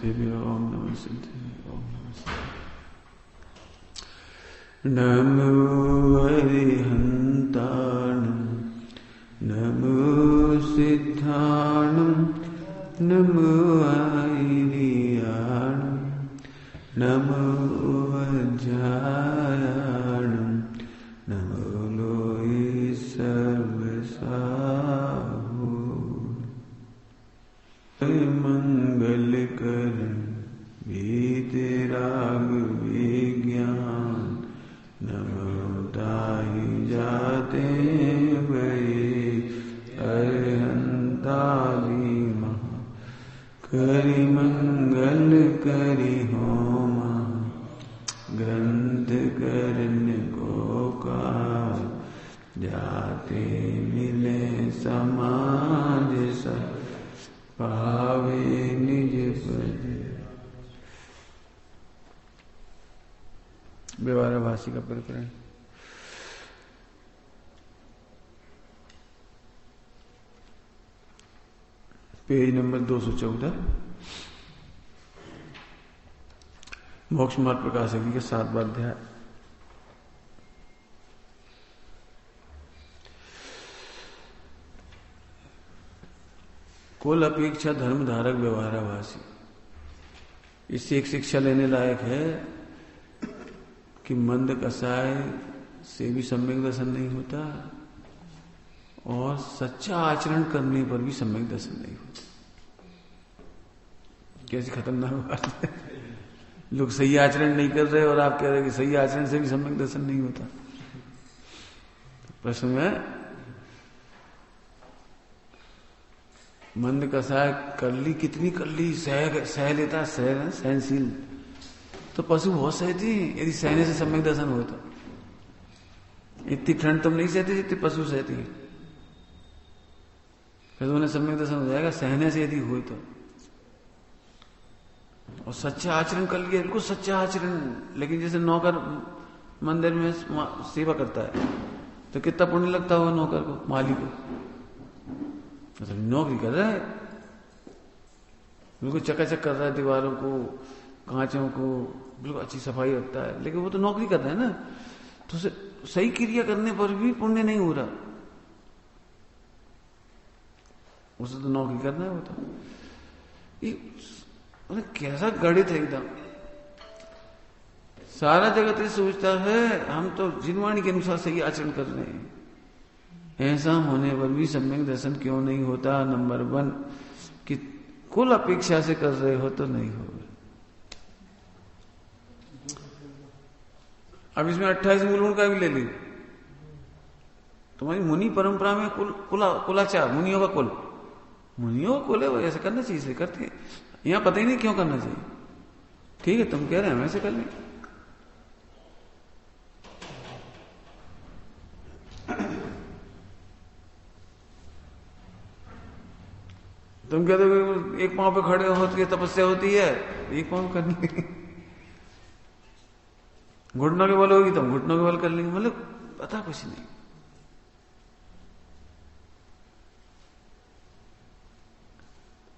सिद्धिभ्यो ओम नमः सिद्धिभ्यो ओम नमः सिद्धिभ्यो। नमो अरिहन्ताणं नमो सिद्धाणं नमो आयर्याणं नमो वज्रायाणं नमो लोये सर्वसाहु। मंगल कर वीतराग विज्ञान नमो दाहि जाते भये अरहंतादि महा करि मंगल करि होमा ग्रंथ करने को काल जाते मिले समाज सब पावे निज पद। व्यवहारभाषी का प्रकरण। पेज नंबर 214 मोक्ष मार्ग प्रकाशक के 7वां अध्याय। कुल अपेक्षा धर्म धारक व्यवहाराभासी। इससे एक शिक्षा लेने लायक है कि मंद कसाय से भी सम्यक दर्शन नहीं होता और सच्चा आचरण करने पर भी सम्यक दर्शन नहीं होता। कैसी खतरनाक बात है। लोग सही आचरण नहीं कर रहे और आप कह रहे कि सही आचरण से भी सम्यक दर्शन नहीं होता। प्रश्न में मंद कसाय कर ली, कितनी कर ली, सह लेता, सहनशील। तो पशु बहुत सहती है यदि सहने से सम्यक दर्शन होता। इतनी ठंड तुम नहीं सहती जितनी पशु सहती है, फिर उन्हें सम्यक दर्शन हो जाएगा सहने से यदि हुए तो। और सच्चा आचरण कर लिया, बिल्कुल सच्चा आचरण। लेकिन जैसे नौकर मंदिर में सेवा करता है तो कितना पुण्य लगता होगा नौकर को, माली को। मतलब नौकरी कर रहा है, बिल्कुल चकाचक कर रहा है, दीवारों को कांचों को बिल्कुल अच्छी सफाई रखता है, लेकिन वो तो नौकरी कर रहा है ना। तो सही क्रिया करने पर भी पुण्य नहीं हो रहा, उसे तो नौकरी करना है। वो तो कैसा गणित है एकदम। सारा जगत ये सोचता है हम तो जिनवाणी के अनुसार सही आचरण कर रहे हैं, ऐसा होने पर भी सम्यक दर्शन क्यों नहीं होता। नंबर 1 कि कुल अपेक्षा से कर रहे हो तो नहीं होगा। अब इसमें 28 मूल का भी ले ली। तुम्हारी मुनि परंपरा में कुलाचार, मुनियों का कुल, मुनियों का कुल है, वो ऐसे करना चाहिए, इसे करते हैं। यहां पता ही नहीं क्यों करना चाहिए। ठीक है तुम कह रहे हैं वैसे कर लें। तुम कहते हो एक पांव पे खड़े होती है तपस्या होती है, एक पांव करनी। घुटनों के बल होगी तो घुटनों के बल कर लेंगे, मतलब पता कुछ नहीं।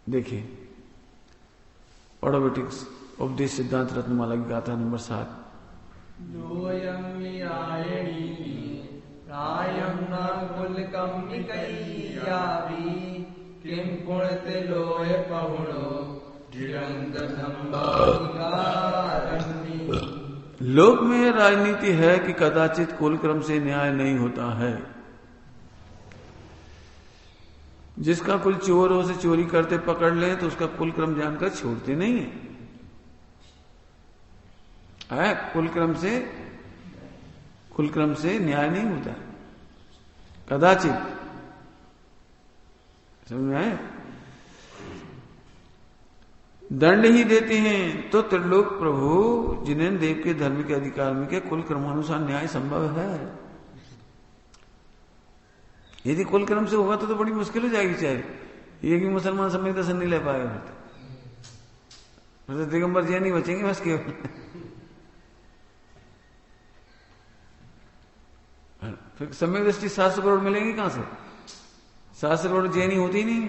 देखिए पढ़ो बेटी, उपदेश सिद्धांत रत्नमाला की गाथा नंबर 7। किम पुण्य लोय पहुणो लोक में राजनीति है कि कदाचित कुल क्रम से न्याय नहीं होता है। जिसका कुल चोर हो से चोरी करते पकड़ ले तो उसका कुल क्रम जानकर छोड़ते नहीं है। कुल क्रम से न्याय नहीं होता कदाचित। समझ में आए? दंड ही देते हैं तो त्रिलोक प्रभु जिन्हें देव के धर्म के अधिकार में के कुल क्रमानुसार न्याय संभव है। यदि कुल क्रम से होगा तो बड़ी मुश्किल हो जाएगी। चाहे ये कि मुसलमान सम्यक दर्शन नहीं ले पाएगा, तो दिगंबर जैन नहीं बचेंगे बस केवल। फिर सम्यक दृष्टि 700 करोड़ मिलेंगे कहां से? 700 करोड़ जैनी होती नहीं,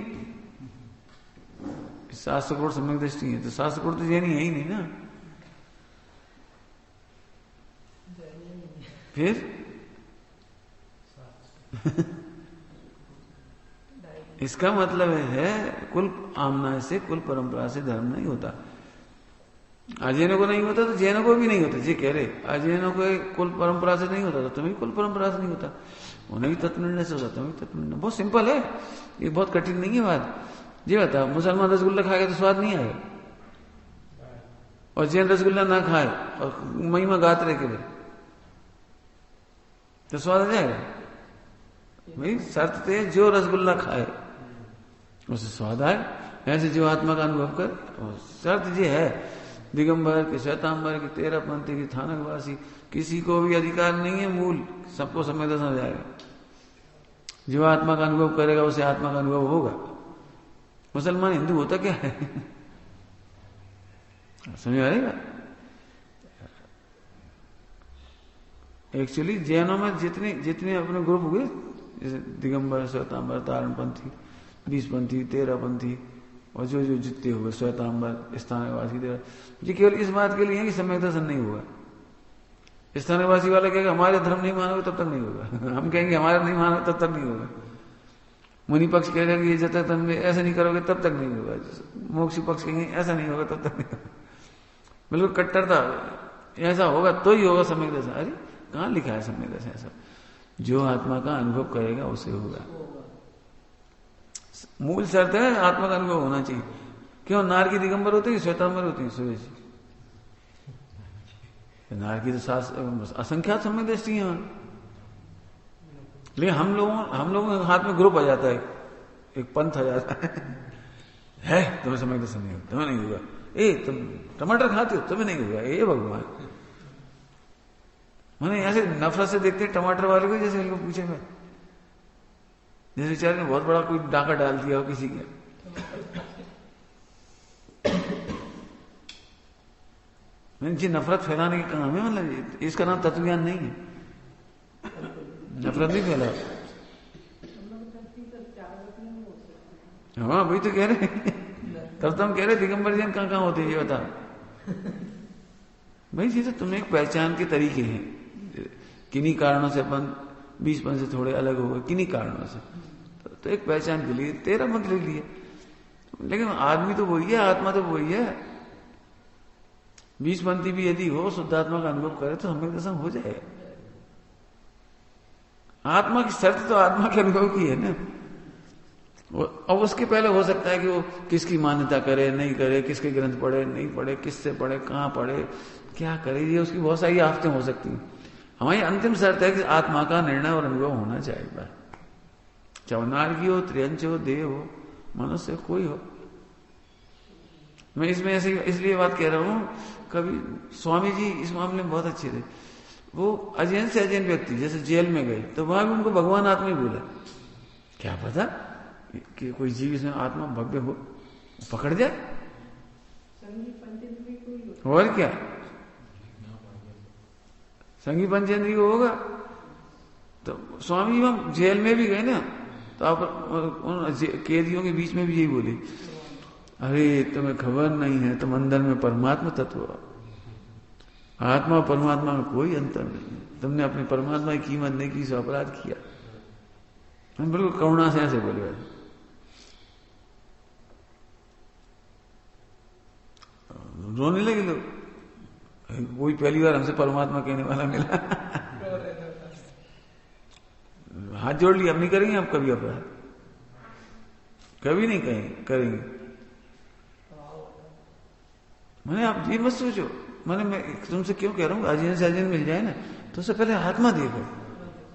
700 करोड़ सम्यक दृष्टि है, तो 700 करोड़ तो जैनी है ही नहीं ना। फिर इसका मतलब है कुल आमना से, कुल परंपरा से धर्म नहीं होता। अजैनों को नहीं होता तो जैनों को भी नहीं होता। जी कह रहे अजैनों को कुल परंपरा से नहीं होता तो तुम्हें कुल परंपरा से नहीं होता। उन्हें भी तत्व निर्णय से होता, तुम्हें तत्व निर्णय। बहुत सिंपल है, ये बहुत कठिन नहीं है बात। जी बता, मुसलमान रसगुल्ला खाएगा तो स्वाद नहीं आएगा, और जैन रसगुल्ला ना खाए और महिमा गाते रहे के तो स्वाद आ जाएगा? भाई शर्त तो जो रसगुल्ला खाए उसे स्वाद आए, ऐसे जो आत्मा का अनुभव कर। शर्त ये है दिगंबर के, श्वेतांबर के, 13 पंथी की, थानकवासी, किसी को भी अधिकार नहीं है मूल, सबको सम्यक दर्शन हो जाएगा। जो आत्मा का अनुभव करेगा उसे आत्मा का अनुभव होगा। मुसलमान हिंदू होता क्या है? समझ आ रहेगा? एक्चुअली जैनों में जितने जितने अपने ग्रुप हुए, जैसे दिगंबर, श्वेतांबर, तारणपंथी, 20 पंथी, 13 पंथी, और जो जो जितने हुए श्वेतांबर, स्थानकवासी, ये केवल इस बात के लिए है कि सम्यक दर्शन नहीं हुआ। स्थानकवासी वाला कहेगा हमारे धर्म नहीं मानोगे तब तक नहीं होगा, हम कहेंगे हमारे नहीं मानोगे तब तक नहीं होगा। मुनि पक्ष कहेगा कि जब तक तुम ऐसा नहीं करोगे तब तक नहीं होगा। मोक्ष पक्ष कहेंगे ऐसा नहीं होगा तब तक नहीं होगा। बिल्कुल कट्टरता, ऐसा होगा तो ही होगा सम्यक दर्शन। अरे कहाँ लिखा है सम्यक दर्शन? ऐसा जो आत्मा का अनुभव करेगा उसे होगा। मूल शर्त है आत्मा का अनुभव होना चाहिए। क्यों? नार की दिगंबर होते हैं, श्वेतांबर होते हैं, सूर्य जी। नार की तो असंख्यात सम्यक दृष्टि है। लेकिन हम लोगों के हाथ में ग्रुप आ जाता है, एक पंथ आ जाता है तुम्हें सम्यक दर्शन नहीं होगा, तुम्हें नहीं होगा। ए तुम टमाटर खाते हो, तुम्हें नहीं होगा। ए भगवान, मैंने ऐसे नफरत से देखते टमाटर वाले को, जैसे इनको पूछे मैं, जैसे बेचारे ने बहुत बड़ा कोई डाका डाल दिया हो किसी के। जी नफरत फैलाने के काम है, मतलब इसका नाम तत्वज्ञान नहीं है। नफरत नहीं फैला। हाँ वही तो कह रहे, तब तो हम कह रहे दिगंबर जैन कहाँ होते हैं ये बता। भाई जी तो तुम्हें एक पहचान के तरीके हैं, किन्हीं कारणों से अपन 20 पंथ से थोड़े अलग हो गए, किन्हीं कारणों से, तो एक पहचान के लिए 13 पंथ ले लिए। लेकिन आदमी तो वही है, आत्मा तो वही है। 20 पंथी भी यदि हो, शुद्धात्मा का अनुभव करे तो सम्यक दर्शन हो जाए। आत्मा की शर्त तो आत्मा के अनुभव की है ना। अब उसके पहले हो सकता है कि वो किसकी मान्यता करे नहीं करे, किसके ग्रंथ पढ़े नहीं पढ़े, किससे पढ़े, कहाँ पढ़े, क्या करे, ये उसकी बहुत सारी आफतें हो सकती हैं। हमारी अंतिम शर्त है कि आत्मा का निर्णय और अनुभव होना चाहिए। चाहे नारकी हो, त्रियंच हो, देव हो, मनुष्य कोई हो। मैं इसमें ऐसे इसलिए बात कह रहा हूं, कभी स्वामी जी इस मामले में बहुत अच्छे थे। वो अजैन से अजैन व्यक्ति जैसे जेल में गए तो वहां भी उनको भगवान आत्मा ही बोला। क्या पता कि कोई जीव इसमें आत्मा भव्य हो, पकड़ जाए। और क्या संगी पंचेंद्री को होगा। तो स्वामी जी हम जेल में भी गए ना, तो आप उन कैदियों के बीच में भी यही बोले, अरे तुम्हें खबर नहीं है, तुम अंदर में परमात्मा तत्व हो। आत्मा और परमात्मा में कोई अंतर नहीं। तुमने अपने परमात्मा की कीमत नहीं की, सो अपराध किया। हम बिल्कुल करुणा से ऐसे बोले। रोने लगे लोग। वही पहली बार हमसे परमात्मा कहने वाला मिला। हाथ जोड़ लिया, अब नहीं करेंगे आप कभी अपराध, कभी नहीं करेंगे। मैंने आप ये मत सोचो, मैं तुमसे क्यों कह रहा हूँ अजैन से अजैन मिल जाए ना, तो उससे पहले आत्मा देखो।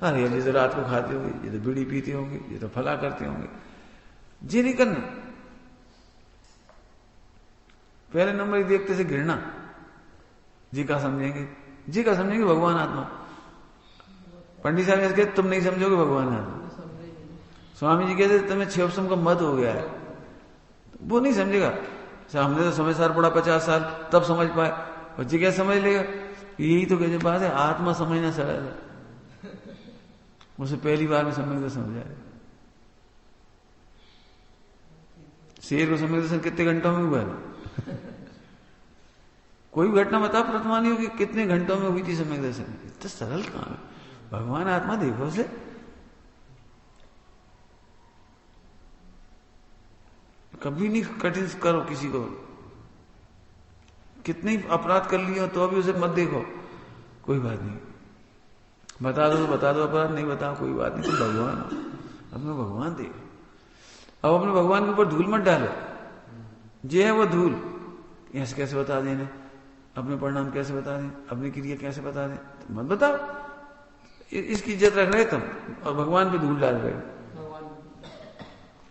अरे ये तो रात को खाते होंगे, ये तो बीड़ी पीते होंगे, ये तो फला करते होंगे, ये नहीं करना। पहले नंबर एक देखते से घृणा, जी का समझेंगे भगवान आत्मा। पंडित साहब कहते तुम नहीं समझोगे भगवान आत्मा। स्वामी जी कहते तुम्हें 6 ऑप्शन का मत हो गया है, वो नहीं समझेगा। हमने तो समय सार पड़ा 50 साल, तब समझ पाए। बच्चे क्या समझ लेगा? यही तो कहते बात है, आत्मा समझना सरल है, उसे पहली बार में समझ कर समझ आए। शेर को सम्यक दर्शन कितने घंटों में हुआ है? कोई भी घटना बताओ प्रथमानियों की कितने घंटों में हुई थी सम्यक दर्शन? इतना सरल काम है। भगवान आत्मा देखो से। कभी नहीं कठिन करो किसी को। कितने अपराध कर लिए हो तो अभी उसे मत देखो, कोई बात नहीं। बता दो तो बता दो, अपराध नहीं बताओ कोई बात नहीं। तुम भगवान हो, अपना भगवान देखो। अब अपने भगवान के ऊपर धूल मत डालो। ये है वो धूल, ऐसे कैसे बता देने, अपने परिणाम कैसे बता दें, अपनी क्रिया कैसे बता दें, तो मत बताओ। इसकी इज्जत रख रहे तुम और भगवान पे धूल डाल रहे हो।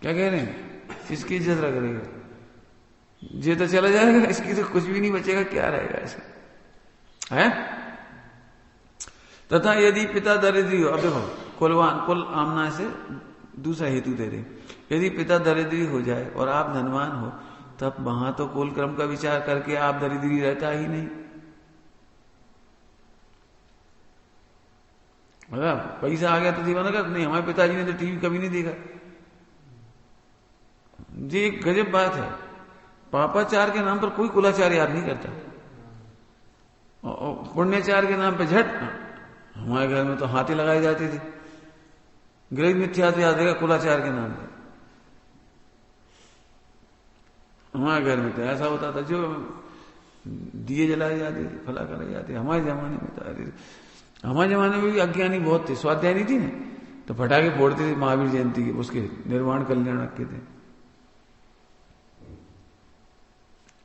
क्या कह रहे हैं? इसकी इज्जत रख रहे हो, ये तो चला जाएगा, इसकी तो कुछ भी नहीं बचेगा, क्या रहेगा इसका है? तथा यदि पिता दरिद्री हो, अब देखो कुल आमना से दूसरा हेतु दे रहे, यदि पिता दरिद्री हो जाए और आप धनवान हो, तब वहां तो कुल क्रम का विचार करके आप दरिद्री रहता ही नहीं। मतलब पैसा आ गया तो दीवाना का नहीं, हमारे पिताजी ने तो टीवी कभी नहीं देखा। ये एक गजब बात है। पापाचार के नाम पर कोई कुलाचार याद नहीं करता, और पुण्याचार के नाम पर झट। हमारे घर में तो हाथी लगाए जाते थे, गृह मिथ्यात्व याद रहेगा कुलाचार के नाम पर। हमारे घर में तो ऐसा होता था, जो दिए जलाए जाते थे, फला कराए जाते। हमारे जमाने में तो हमारे जमाने में भी अज्ञानी बहुत थे, स्वाध्याय नहीं थी ना, तो पटाखे फोड़ते थे महावीर जयंती के, उसके निर्वाण कल्याण के थे।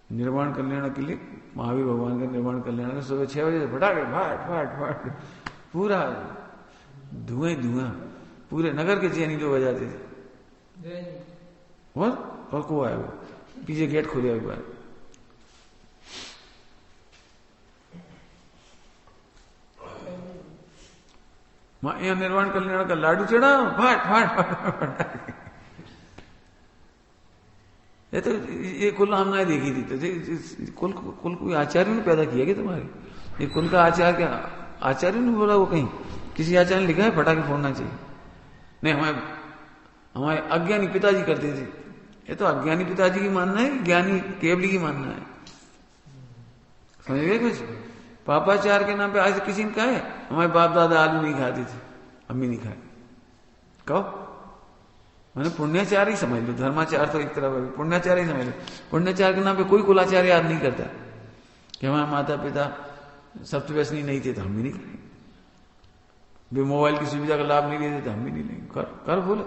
निर्वाण कल्याण के लिए महावीर भगवान का निर्वाण कल्याण का सुबह 6 बजे फटाके फाट फाट फाट, पूरा धुआं धुआं, पूरे नगर के चैनी जो बजाते थे। और को आया वो पीछे गेट खुले एक बार, यहाँ निर्वाण कल्याण का लाडू चढ़ा, फाट फाट फाट फाट। ये तो ये कुल हमने देखी थी, तो कुल कोई आचार्य ने पैदा किया क्या तुम्हारे? ये कुल का आचार्य क्या आचार्य ने बोला? वो कहीं किसी आचार्य ने लिखा है पटाखे फोड़ना चाहिए? नहीं, हमारे अज्ञानी पिताजी करते थे। ये तो अज्ञानी पिताजी की मानना है, ज्ञानी केवली की मानना है। समझ गए कुछ? पापाचार के नाम पे आज किसी ने कहा है हमारे बाप दादा आलू नहीं खाते थे, अम्मी नहीं खाए? कहो मैंने पुण्याचार ही समझ लो, धर्माचार तो एक तरफ है, पुण्याचार ही समझ लो। पुण्याचार के नाम पे कोई कुलाचार याद नहीं करता कि हमारे माता पिता सप्तव्यसनी नहीं थे तो हम भी नहीं करेंगे, वे मोबाइल की सुविधा का लाभ नहीं लेते तो हम भी नहीं लेंगे। कर बोलो।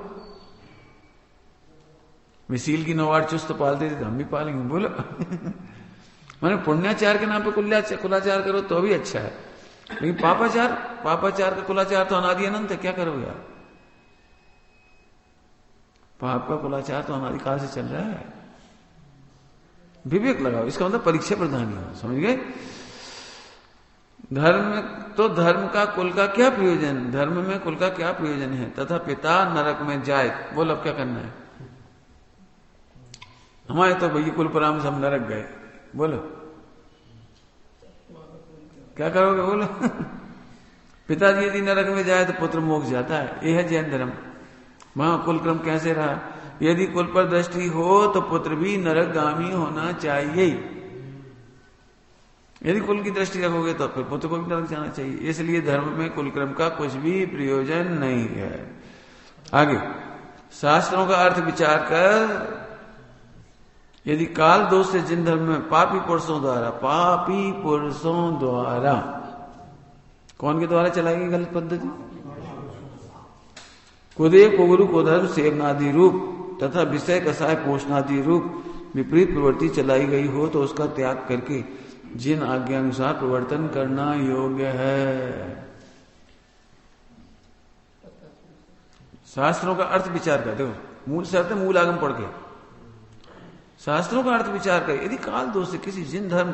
वे सील की नौवार चुस्त पालते थे तो हम भी पालेंगे, बोलो। मैंने पुण्याचार के नाम पे कुलाचार करो तो भी अच्छा है, लेकिन पापाचार का कुलाचार तो अनादि अनंत है। क्या करोगे यार? पाप का कुलाचार तो अनादिकाल से चल रहा है। विवेक लगाओ, इसका मतलब परीक्षा प्रधान हो। समझ गए? धर्म का कुल का क्या प्रयोजन, धर्म में कुल का क्या प्रयोजन है? तथा पिता नरक में जाए, बोल अब क्या करना है? हमारे तो भैया कुल परामर्श हम नरक गए, बोलो क्या करोगे? बोलो। पिताजी यदि नरक में जाए तो पुत्र मोक्ष जाता है, यह है जैन धर्म। वहां कुल क्रम कैसे रहा? यदि कुल पर दृष्टि हो तो पुत्र भी नरकगामी होना चाहिए। यदि कुल की दृष्टि रखोगे तो फिर पुत्र को भी नरक जाना चाहिए। इसलिए धर्म में कुल क्रम का कुछ भी प्रयोजन नहीं है। आगे शास्त्रों का अर्थ विचार कर, यदि काल दोष से जिन धर्म में पापी पुरुषों द्वारा कौन के द्वारा चलाई गई गलत पद्धति? कुदेव कुगुरु कुधर्म सेवनादि रूप तथा विषय कसाय पोषणादि रूप विपरीत प्रवृत्ति चलाई गई हो तो उसका त्याग करके जिन आज्ञानुसार प्रवर्तन करना योग्य है। शास्त्रों का अर्थ विचार कर, देखो मूल शर्त मूल आगम पढ़ के शास्त्रों का अर्थ विचार कर। यदि काल दोष से किसी जिन धर्म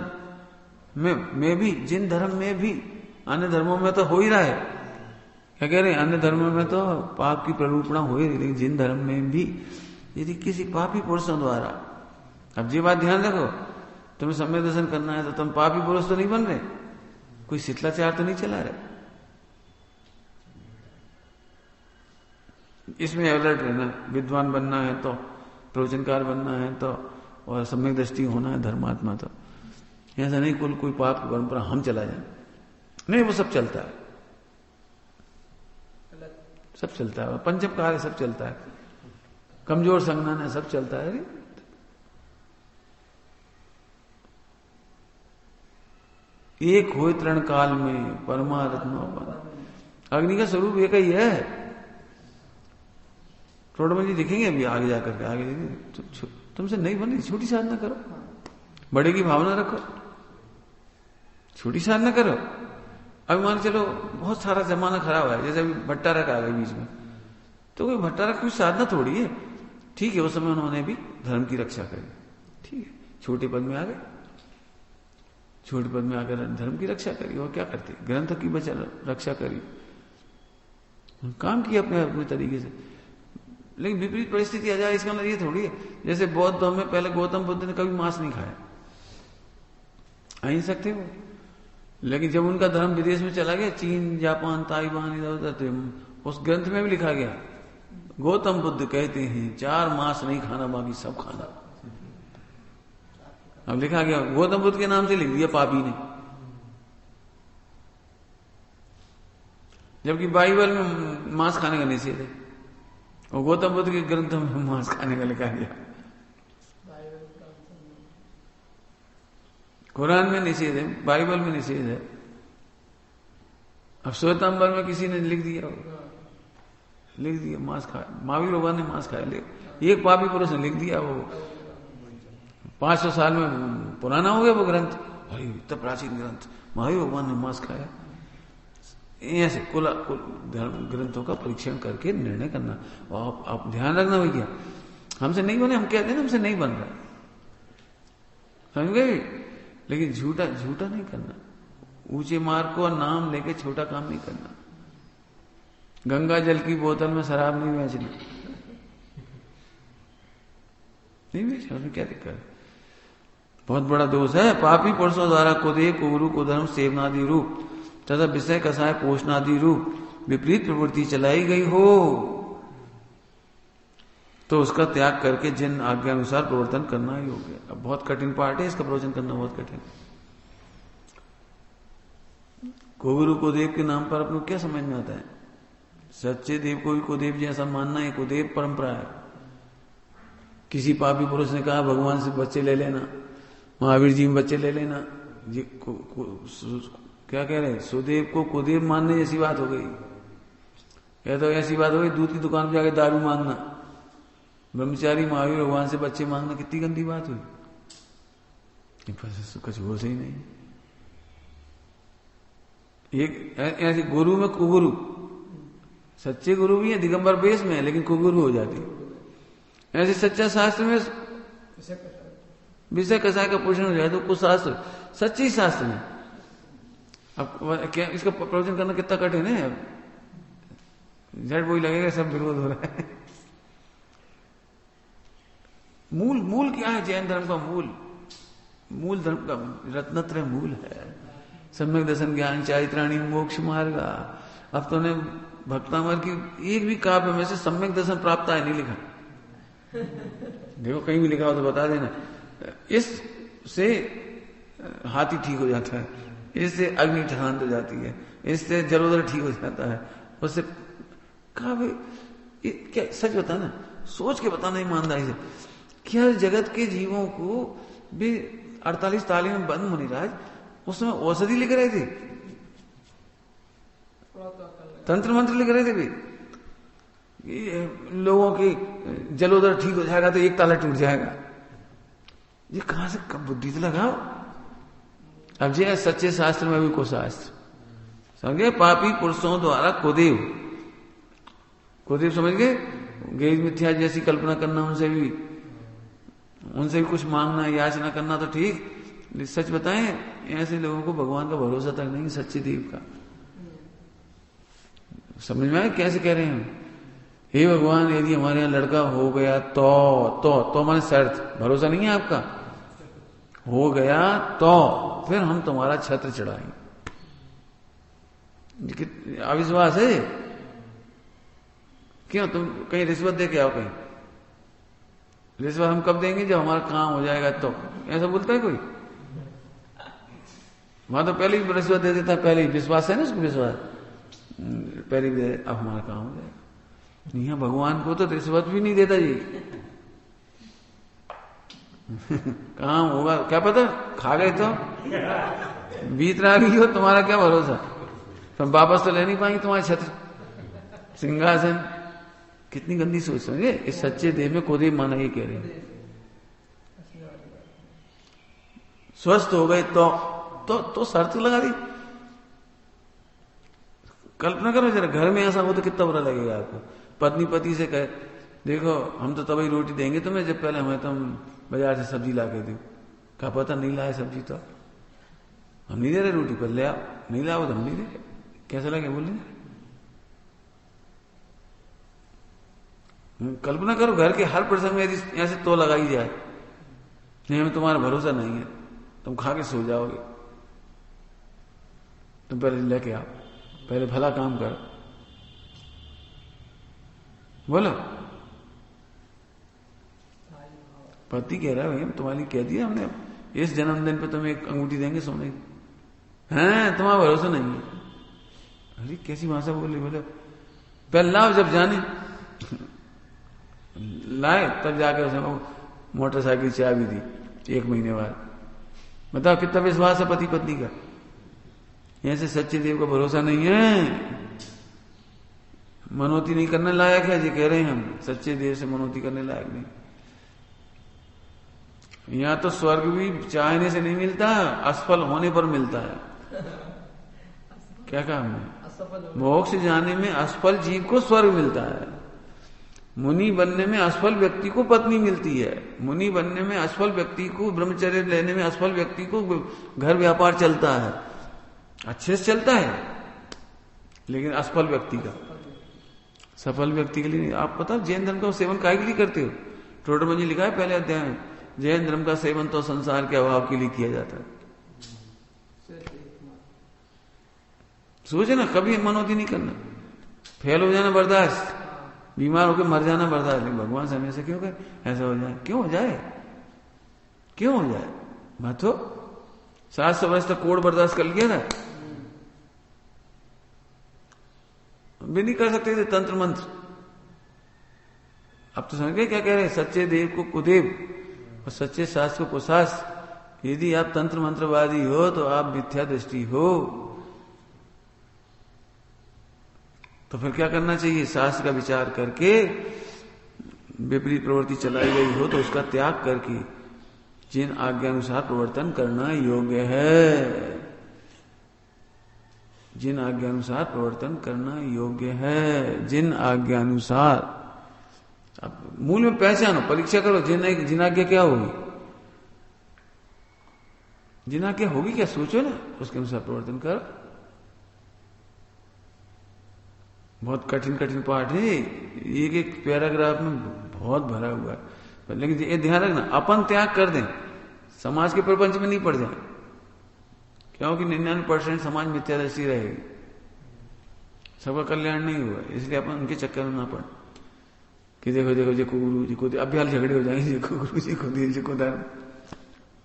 में भी अन्य धर्मों में तो हो ही रहा है, क्या कह रहे हैं? अन्य धर्मों में तो पाप की प्ररूपणा हो ही रही, लेकिन जिन धर्म में भी यदि किसी पापी पुरुषों द्वारा, अब ये बात ध्यान रखो, तुम्हें सम्यक दर्शन करना है तो तुम पापी पुरुष तो नहीं बन रहे, कोई शिथिलाचार तो नहीं चला रहे। इसमें अलर्ट रहना, विद्वान बनना है तो प्रवचनकार बनना है तो और सम्यक दृष्टि होना है धर्मात्मा, तो ऐसा नहीं कुल कोई पाप की परंपरा हम चला जाए, नहीं, वो सब चलता है, सब चलता है, पंचम कार्य सब चलता है, कमजोर संज्ञान है, सब चलता है। एक हो तृण काल में परमारत्न, अग्नि का स्वरूप एक ही है। टोटमल जी दिखेंगे अभी आगे जाकर के, आगे देखेंगे। तुमसे नहीं बनी, छोटी साधना करो, बड़े की भावना रखो, छोटी साधना करो। अभी मान चलो बहुत सारा जमाना खराब है, जैसे अभी भट्टारक आ गए बीच में, तो कोई भट्टारक की साधना थोड़ी है, ठीक है, उस समय उन्होंने भी धर्म की रक्षा करी, ठीक है, छोटे पद में आ गए, छोटे पद में आकर धर्म की रक्षा करी, और क्या करते, ग्रंथ की बचा रक्षा करी, काम किया अपने अपने तरीके से। लेकिन विपरीत परिस्थिति आ जाए इसका मतलब ये थोड़ी है, जैसे बौद्ध धर्म में पहले गौतम बुद्ध ने कभी मांस नहीं खाया, अहिंसक थे वो, लेकिन जब उनका धर्म विदेश में चला गया, चीन, जापान, ताइवान, इधर उधर थे, उस ग्रंथ में भी लिखा गया, गौतम बुद्ध कहते हैं 4 मांस नहीं खाना, बाकी सब खाना। अब लिखा गया, गौतम बुद्ध के नाम से लिख दिया पापी ने, जबकि बाइबल में मांस खाने का निषेध है, और गौतम बुद्ध के ग्रंथ में मांस खाने का लिखा गया, कुरान में निषेध है, बाइबल में निषेध है। अब श्वेतांबर में किसी ने लिख दिया मांस खाया, महावीर भगवान ने मांस खाया, एक पापी पुरुष ने लिख दिया, वो 500 साल में पुराना हो गया वो ग्रंथ, अरे इतना प्राचीन ग्रंथ, महावीर भगवान ने मांस खाया। ऐसे कुल धर्म ग्रंथों का परीक्षण करके निर्णय करना। और आप ध्यान रखना भैया, हमसे नहीं बने, हम कहते हैं हमसे नहीं बन रहा, समझ गए, लेकिन झूठा नहीं करना, ऊंचे मार्ग को नाम लेके छोटा काम नहीं करना। गंगा जल की बोतल में शराब नहीं बेचनी, नहीं बेच, उसमें क्या दिक्कत है, बहुत बड़ा दोष है। पापी पुरुषों द्वारा कुदेव, कुगुरु, कुधर्म, सेवनादि रूप तथा विषय कसाय पोषणादि रूप विपरीत प्रवृत्ति चलाई गई हो, तो उसका त्याग करके जिन आज्ञा अनुसार प्रवर्तन करना ही हो गया। अब बहुत कठिन पार्ट है, इसका प्रवचन करना बहुत कठिन। कुगुरु कुदेव के नाम पर अपने क्या समझ में आता है, सच्चे देव को भी कुदेव जैसा मानना है, कुदेव परंपरा है। किसी पापी पुरुष ने कहा भगवान से बच्चे ले लेना, महावीर जी में बच्चे ले लेना, क्या कह रहे हैं, सुदेव को कुदेव मानने जैसी बात हो गई। या तो ऐसी बात हो गई दूध की दुकान पर जाके दारू मांगना, ब्रह्मचारी महावीर भगवान से बच्चे मांगना, कितनी गंदी बात हुई, कुछ हो सही नहीं। एक ऐसे गुरु में कुगुरु, सच्चे गुरु भी है, दिगंबर बेस में है, लेकिन कुगुरु हो जाती। ऐसे सच्चा शास्त्र में विषय कसाय का पोषण हो जाए तो कुछ शास्त्र सच्चे शास्त्र में। अब क्या इसका प्रवचन करना कितना कठिन है, अब झट वही लगेगा सब विरोध हो रहा है। मूल क्या है जैन धर्म का, मूल धर्म का रत्नत्रय मूल है, सम्यक दर्शन, ज्ञान, चारित्राणी, मोक्ष मार्ग। अब तो ने भक्तामर की एक भी काव्य में से सम्यक दर्शन प्राप्त है नहीं लिखा, देखो कहीं भी लिखा हो तो बता देना। इससे हाथी ठीक हो जाता है, इससे अग्नि शांत हो जाती है, इससे जलोदर ठीक हो जाता है, उससे काव्य क्या सच बताना, सोच के बताना ईमानदारी से। क्या जगत के जीवों को भी 48 ताली में बंद मुनिराज उसमें औषधि लिख रहे थे, तंत्र मंत्र लिख रहे थे भी, लोगों की जलोदर ठीक हो जाएगा तो एक ताला टूट जाएगा। ये कहां से कब बुद्धि तो लगाओ। अब जी सच्चे शास्त्र में भी को शास्त्र समझे, पापी पुरुषों द्वारा कुदेव समझ गए, गेज मिथ्या जैसी कल्पना करना, उनसे भी कुछ मांगना, याचना करना तो ठीक, सच बताएं ऐसे लोगों को भगवान का भरोसा तक नहीं, सच्चे देव का। समझ में आए कैसे कह रहे हैं, हे भगवान यदि हमारे यहां लड़का हो गया तो माने शर्त, भरोसा नहीं है आपका, हो गया तो फिर हम तुम्हारा छत्र चढ़ाएंगे। अविश्वास है क्यों, तुम कहीं रिश्वत दे के आओ कहीं, रिश्वत हम कब देंगे? जब हमारा काम हो जाएगा तो। ऐसा बोलता है कोई? वहां तो पहले ही रिश्वत दे देता है, पहले ही विश्वास है ना उसको, विश्वास पहले भी दे, अब हमारा काम हो जाएगा। यहाँ भगवान को तो रिश्वत भी नहीं देता जी। काम होगा क्या पता, खा गए तो बीत रहा भी हो, तुम्हारा क्या भरोसा। तो वापस तो ले नहीं पाएंगे तुम्हारे छत्र सिंहासन। कितनी गंदी सोच समझे। इस सच्चे देह में कोई माना ये कह रहे हैं। स्वस्थ हो गए तो शर्त लगा दी। कल्पना करो जरा, घर में ऐसा हो तो कितना बुरा लगेगा आपको। पत्नी पति से कहे देखो हम तो तभी रोटी देंगे तुम्हें जब पहले हमें तुम बाजार से सब्जी ला के दो। क्या पता नहीं लाए सब्जी तो हम नहीं दे रहे रोटी, पर ले आओ, नहीं लाओ तो हम नहीं दे रहे। कैसा लगे बोलेंगे? कल्पना करो घर के हर प्रसंग में यदि ऐसे तो लगाई जाए, नहीं हमें तुम्हारा भरोसा नहीं है, तुम खा के सो जाओगे, तुम पहले लेके आओ, पहले भला काम करो। बोलो पति कह रहा है भैया तुम्हारी कह दिया हमने, इस जन्मदिन पे तुम्हें एक अंगूठी देंगे सोने की, हैं तुम्हारा भरोसा नहीं है। अरे कैसी भाषा बोली। बोले पहले लाओ, जब जाने लाए तब जाके उसने मोटरसाइकिल चाबी दी 1 महीने बाद। बताओ कितना विश्वास है पति पत्नी का। ऐसे सच्चे देव का भरोसा नहीं है। मनोती नहीं करने लायक है जी, कह रहे हैं हम। सच्चे देव से मनोती करने लायक नहीं। यहां तो स्वर्ग भी चाहने से नहीं मिलता, असफल होने पर मिलता है। क्या कहा हमने? मोक्ष जाने में असफल जीव को स्वर्ग मिलता है। मुनि बनने में असफल व्यक्ति को पत्नी मिलती है। मुनि बनने में असफल व्यक्ति को, ब्रह्मचर्य लेने में असफल व्यक्ति को घर व्यापार चलता है, अच्छे से चलता है, लेकिन असफल व्यक्ति का, सफल व्यक्ति के लिए नहीं। आप पता जैन धर्म का सेवन काहे के लिए करते हो? टोटरमंजी लिखा है पहले अध्याय में, जैन धर्म का सेवन तो संसार के अभाव के लिए किया जाता है। सोचे ना, कभी मनोती नहीं करना, फेल हो जाना बर्दाश्त, बीमार होकर मर जाना बर्दाश्त नहीं। भगवान से हमेशा क्यों कहे ऐसा हो जाए? क्यों हो जाए? क्यों हो जाए? मत हो। 700 वर्ष तक कोड़ बर्दाश्त कर लिया था, भी नहीं कर सकते थे तंत्र मंत्र। अब तो समझ गए क्या कह रहे हैं? सच्चे देव को कुदेव और सच्चे शास्त्र को कुशास्त्र। यदि आप तंत्र मंत्रवादी हो तो आप मिथ्या दृष्टि हो। तो फिर क्या करना चाहिए? शास्त्र का विचार करके विपरीत प्रवृत्ति चलाई गई हो तो उसका त्याग करके जिन आज्ञानुसार प्रवर्तन करना योग्य है, जिन आज्ञानुसार प्रवर्तन करना योग्य है, जिन आज्ञानुसार। अब मूल में पहचानो, परीक्षा करो, जिन आज्ञा क्या होगी, जिन आज्ञा होगी क्या, सोचो ना, उसके अनुसार प्रवर्तन करो। बहुत कठिन कठिन पाठ है, एक एक पैराग्राफ में बहुत भरा हुआ है। लेकिन ये ध्यान रखना, अपन त्याग कर दें, समाज के प्रपंच में नहीं पड़ जाए, क्योंकि 99% समाज मिथ्यादृष्टि रहेगी, सबका कल्याण नहीं हुआ। इसलिए अपन उनके चक्कर में ना पड़ कि देखो देखो जी को गुरु जी को, अभ्याल झगड़े हो जाएंगे, जी को गुरु जी को देव जी को धर्म,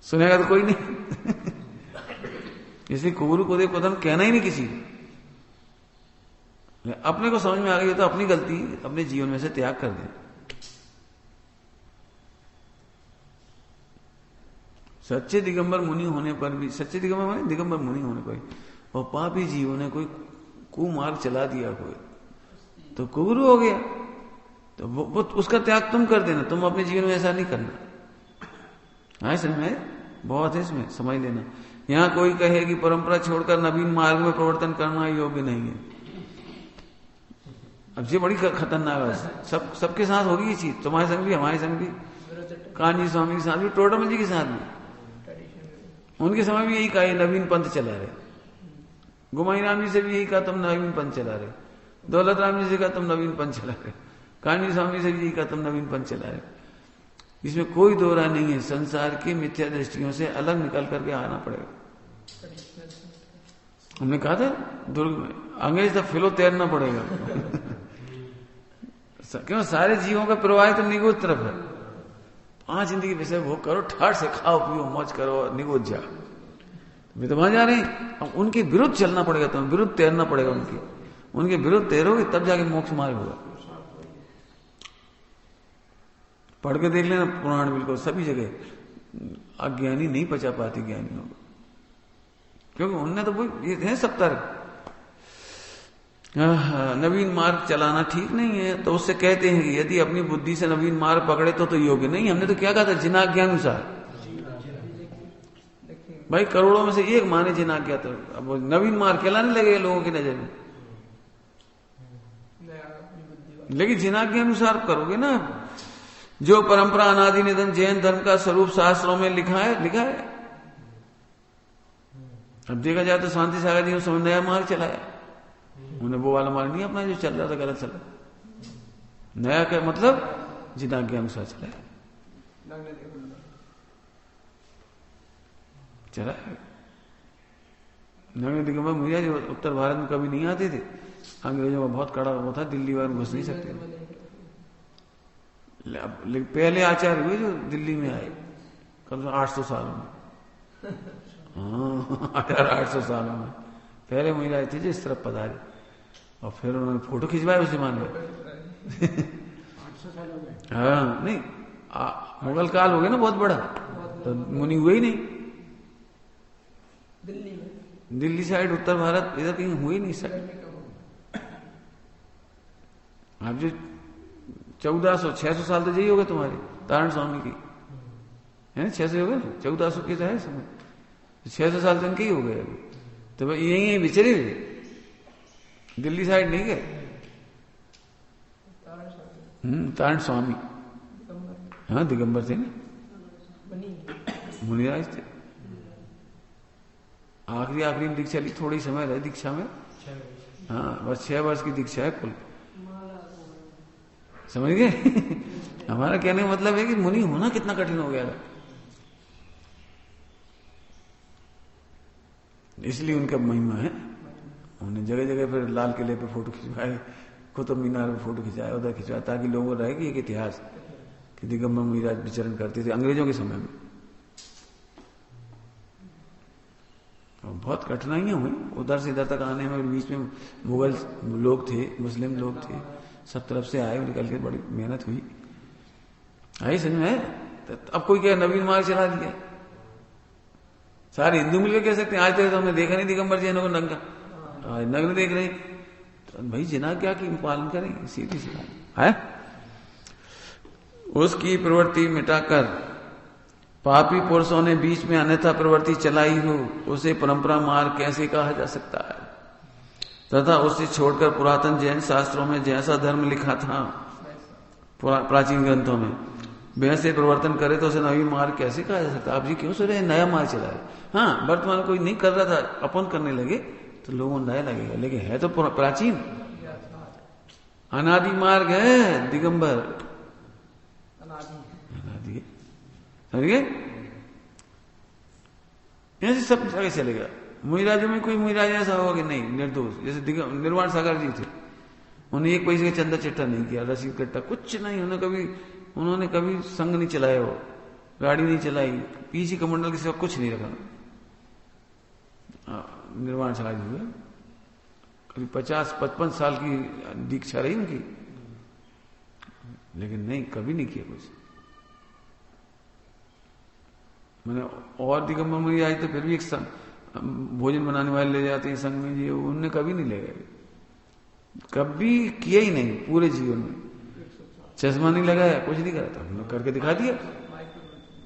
सुनेगा तो कोई नहीं। इसलिए गुरु को देव को धर्म कहना ही नहीं किसी। अपने को समझ में आ गई तो अपनी गलती अपने जीवन में से त्याग कर दे। सच्चे दिगंबर मुनि होने पर भी, सच्चे दिगंबर माने दिगंबर मुनि होने पर और पापी जीवों ने कोई कुमार्ग चला दिया कोई, तो कुगुरु हो गया, तो वो उसका त्याग तुम कर देना। तुम अपने जीवन में ऐसा नहीं करना। हाँ समझ में बहुत है, इसमें समझ लेना। यहां कोई कहे कि परंपरा छोड़कर नवीन मार्ग में प्रवर्तन करना योग्य नहीं है। अब ये बड़ी खतरनाक है। सबके साथ होगी ये चीज, तुम्हारे संग भी, हमारे संग भी, कान्जी स्वामी के साथ भी, टोटरमल जी के साथ भी। उनके समय भी यही कहा, नवीन पंथ चला रहे। गुमाई राम जी से भी यही कहा, तुम नवीन पंथ चला रहे। दौलत राम जी से कहा, तुम नवीन पंथ चला रहे। कान्जी स्वामी से भी यही कहा, तुम नवीन पंथ चला रहे। इसमें कोई दो राय नहीं है। संसार की मिथ्या दृष्टियों से अलग निकल करके आना पड़ेगा। हमने कहा था दुर्ग में अंग्रेज तक फिलो तैरना पड़ेगा। क्यों? सारे जीवों का प्रवाह तो निगोद तरफ है। 5 जिंदगी वैसे वो करो, ठाट से खाओ पियो मौज करो, निगोज जा। वे तो वहां जा रहे हैं, अब उनके विरुद्ध चलना पड़ेगा, तुम्हें विरुद्ध तैरना पड़ेगा, उनके विरुद्ध तैरोगे तब जाके मोक्ष मार्ग होगा। पढ़ के देख लेना पुराण, बिल्कुल सभी जगह अज्ञानी नहीं पचा पाती ज्ञानियों को, क्योंकि उनने तो वो ये है सब तर्क। नवीन मार्ग चलाना ठीक नहीं है, तो उससे कहते हैं कि यदि अपनी बुद्धि से नवीन मार्ग पकड़े तो योग्य नहीं। हमने तो क्या कहा था, जिनाज्ञानुसार। भाई करोड़ों में से एक माने जिनाज्ञा, तो अब नवीन मार्ग कहलाने लगेगा लोगों की नजर में। लेकिन जिनाज्ञानुसार करोगे ना, जो परंपरा अनादि निधन जैन धर्म का स्वरूप शास्त्रों में लिखा है। अब देखा जाए तो शांति सागर जी ने समय नया मार्ग चलाया, उन्हें वो वाला मार्ग नहीं अपना जो चल रहा था, गलत चला। नया क्या मतलब, जिनाज्ञानुसार चलाया। नगण्य दिगंबर मुझे जो उत्तर भारत में कभी नहीं आते थे, अंग्रेजों का बहुत कड़ा वो था, दिल्ली वाले घुस नहीं सकते। पहले आचार्य हुए जो दिल्ली में आए, कम से 800 सालों में। हाँ 800 सालों में पहले महिला थे जो इस तरफ पधारे, और फिर उन्होंने फोटो खिंचवाए उस जमाने में। 800 साल हो गए। हाँ नहीं, मुगल काल हो गया ना बहुत बड़ा, तो मुनि हुए ही नहीं। दिल्ली साइड उत्तर भारत इधर कहीं हुए नहीं साइड। आप जो 1400-600 साल तो यही हो गए तुम्हारे तारण स्वामी की, है ना, 600 हो गए ना, 1400 की तो है समय, 600 साल तो इनके ही हो गए अभी। तो यही विचरे हुए, दिल्ली साइड नहीं गए। तारण स्वामी, हाँ दिगंबर थे ना, मुनिराज थे। आखिरी दीक्षा ली, थोड़ी समय रहे दीक्षा में, हाँ बस 6 वर्ष की दीक्षा है कुल, समझ गए। हमारा कहने का मतलब है कि मुनि होना कितना कठिन हो गया था, इसलिए उनका महिमा है। उन्होंने जगह जगह फिर लाल किले पे फोटो खिंचवाए, कुतुब मीनार पे फोटो खिंचाए, उधर खिंचवाए, ताकि लोगों को रहेगी एक इतिहास कि दिगंबर मुनिराज विचरण करते थे अंग्रेजों के समय में। और बहुत कठिनाइयां हुई उधर से इधर तक आने में, बीच में मुगल लोग थे, मुस्लिम लोग थे, सब तरफ से आए, निकल के बड़ी मेहनत हुई। आई समझ में। तो अब कोई क्या नवीन मार्ग चला दिया, सारे हिंदू मिलकर कह सकते हैं आज तक तो हमने देखा नहीं दिगंबर जैनों को नंगा, आज नग्न देख रहे। तो भाई जिनाज्ञा की पालन करें, सीधी सी बात है। उसकी प्रवृत्ति मिटाकर पापी पुरुषों ने बीच में अन्यथा प्रवृत्ति चलाई हो, उसे परंपरा मार्ग कैसे कहा जा सकता है। तथा उसे छोड़कर पुरातन जैन शास्त्रों में जैसा धर्म लिखा था प्राचीन ग्रंथों में, वैसे प्रवर्तन करे तो उसे नवीन मार्ग कैसे कहा जा सकता। आप जी क्यों सोच रहे नया मार्ग चला है। हाँ वर्तमान कोई नहीं कर रहा था, अपन करने लगे तो लोगों को नया लगेगा, लेकिन है तो प्राचीन अनादि मार्ग है दिगंबर, अनादि समझिए। ऐसे सब जगह चलेगा। मुनिराजों में कोई मुनिराज ऐसा होगा कि नहीं निर्दोष, जैसे निर्वाण सागर जी थे, उन्हें एक पैसे का चंदा चिट्ठा नहीं किया, रसीद कट्टा कुछ नहीं, उन्होंने कभी संग नहीं चलाया, हो गाड़ी नहीं चलाई, पीछे कमंडल के सिवा कुछ नहीं रखा। निर्वाण सागर जी हुए, कभी 50-55 साल की दीक्षा रही उनकी, लेकिन नहीं कभी नहीं किया कुछ। मैंने और दिगंबर मुनि आई तो फिर भी एक भोजन बनाने वाले ले जाते हैं संग में जी, उनने कभी नहीं ले गए, कभी किया ही नहीं पूरे जीवन में। चश्मा नहीं लगाया, कुछ नहीं करा, था उन्होंने करके दिखा दिया,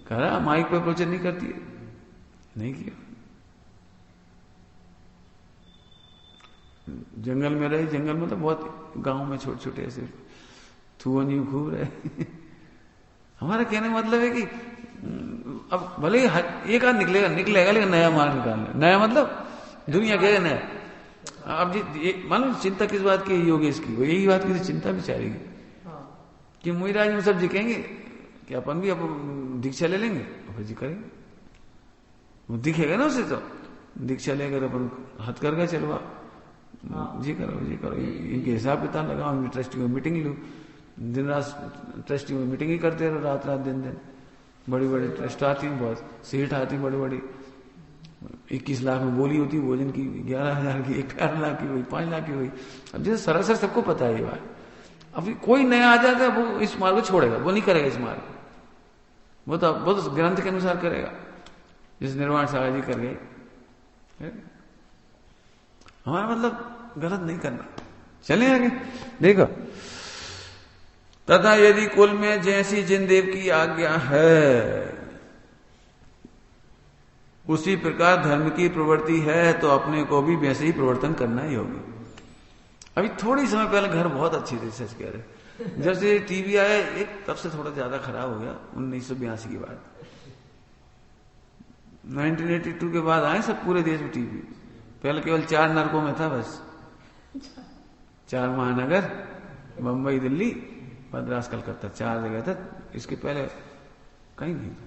करा माइक पर प्रवचन नहीं करती है, नहीं किया। जंगल में रहे, जंगल में तो बहुत गांव में छोटे छोटे ऐसे थुअनी खूब रहे। हमारा कहने का मतलब है कि अब भले एक आध निकलेगा लेकिन नया मार्ग निकालना। नया मतलब दुनिया क्या है नया। अब जी मालूम चिंता किस बात की, योगेश की, वो यही बात की तो चिंता बिचारेगी कि मुनिराज में सब जी कहेंगे कि अपन भी अब दीक्षा ले लेंगे, और फिर जी करेंगे, वो दिखेगा ना उसे, तो दीक्षा लेकर अपन हाथ करके चलवा, जी करो इनके हिसाब किताब लगाओ, ट्रस्टी में मीटिंग लो, दिन रात ट्रस्टी में मीटिंग ही करते रहो, रात दिन बड़ी बड़ी ट्रस्ट आती हैं, बहुत सेठ आती बड़ी बड़ी, 21 लाख में बोली होती भोजन की, 11,000 की, 11 लाख की हुई, 5 लाख की हुई। अब जैसे सरासर सबको पता है ये बात। अभी कोई नया आ जाता है वो इस मार्ग को छोड़ेगा, वो नहीं करेगा इस मार्ग, वो तो ग्रंथ के अनुसार करेगा, जिस निर्वाण सागर जी कर गए। हमारा मतलब गलत नहीं करना। चलें आगे, देखो। तथा यदि कुल में जैसी जिन देव की आज्ञा है उसी प्रकार धर्म की प्रवृत्ति है तो अपने को भी वैसे ही प्रवर्तन करना ही होगी। अभी थोड़ी समय पहले घर बहुत अच्छी थी, सच कह रहे, जब से टीवी आया एक तब से थोड़ा ज्यादा खराब हो गया। 1982 के बाद, 1982 के बाद आए सब पूरे देश में टीवी। पहले केवल 4 नरकों में था बस, 4 महानगर, मुंबई, दिल्ली, मद्रास, कलकत्ता, 4 जगह था। इसके पहले कहीं नहीं था।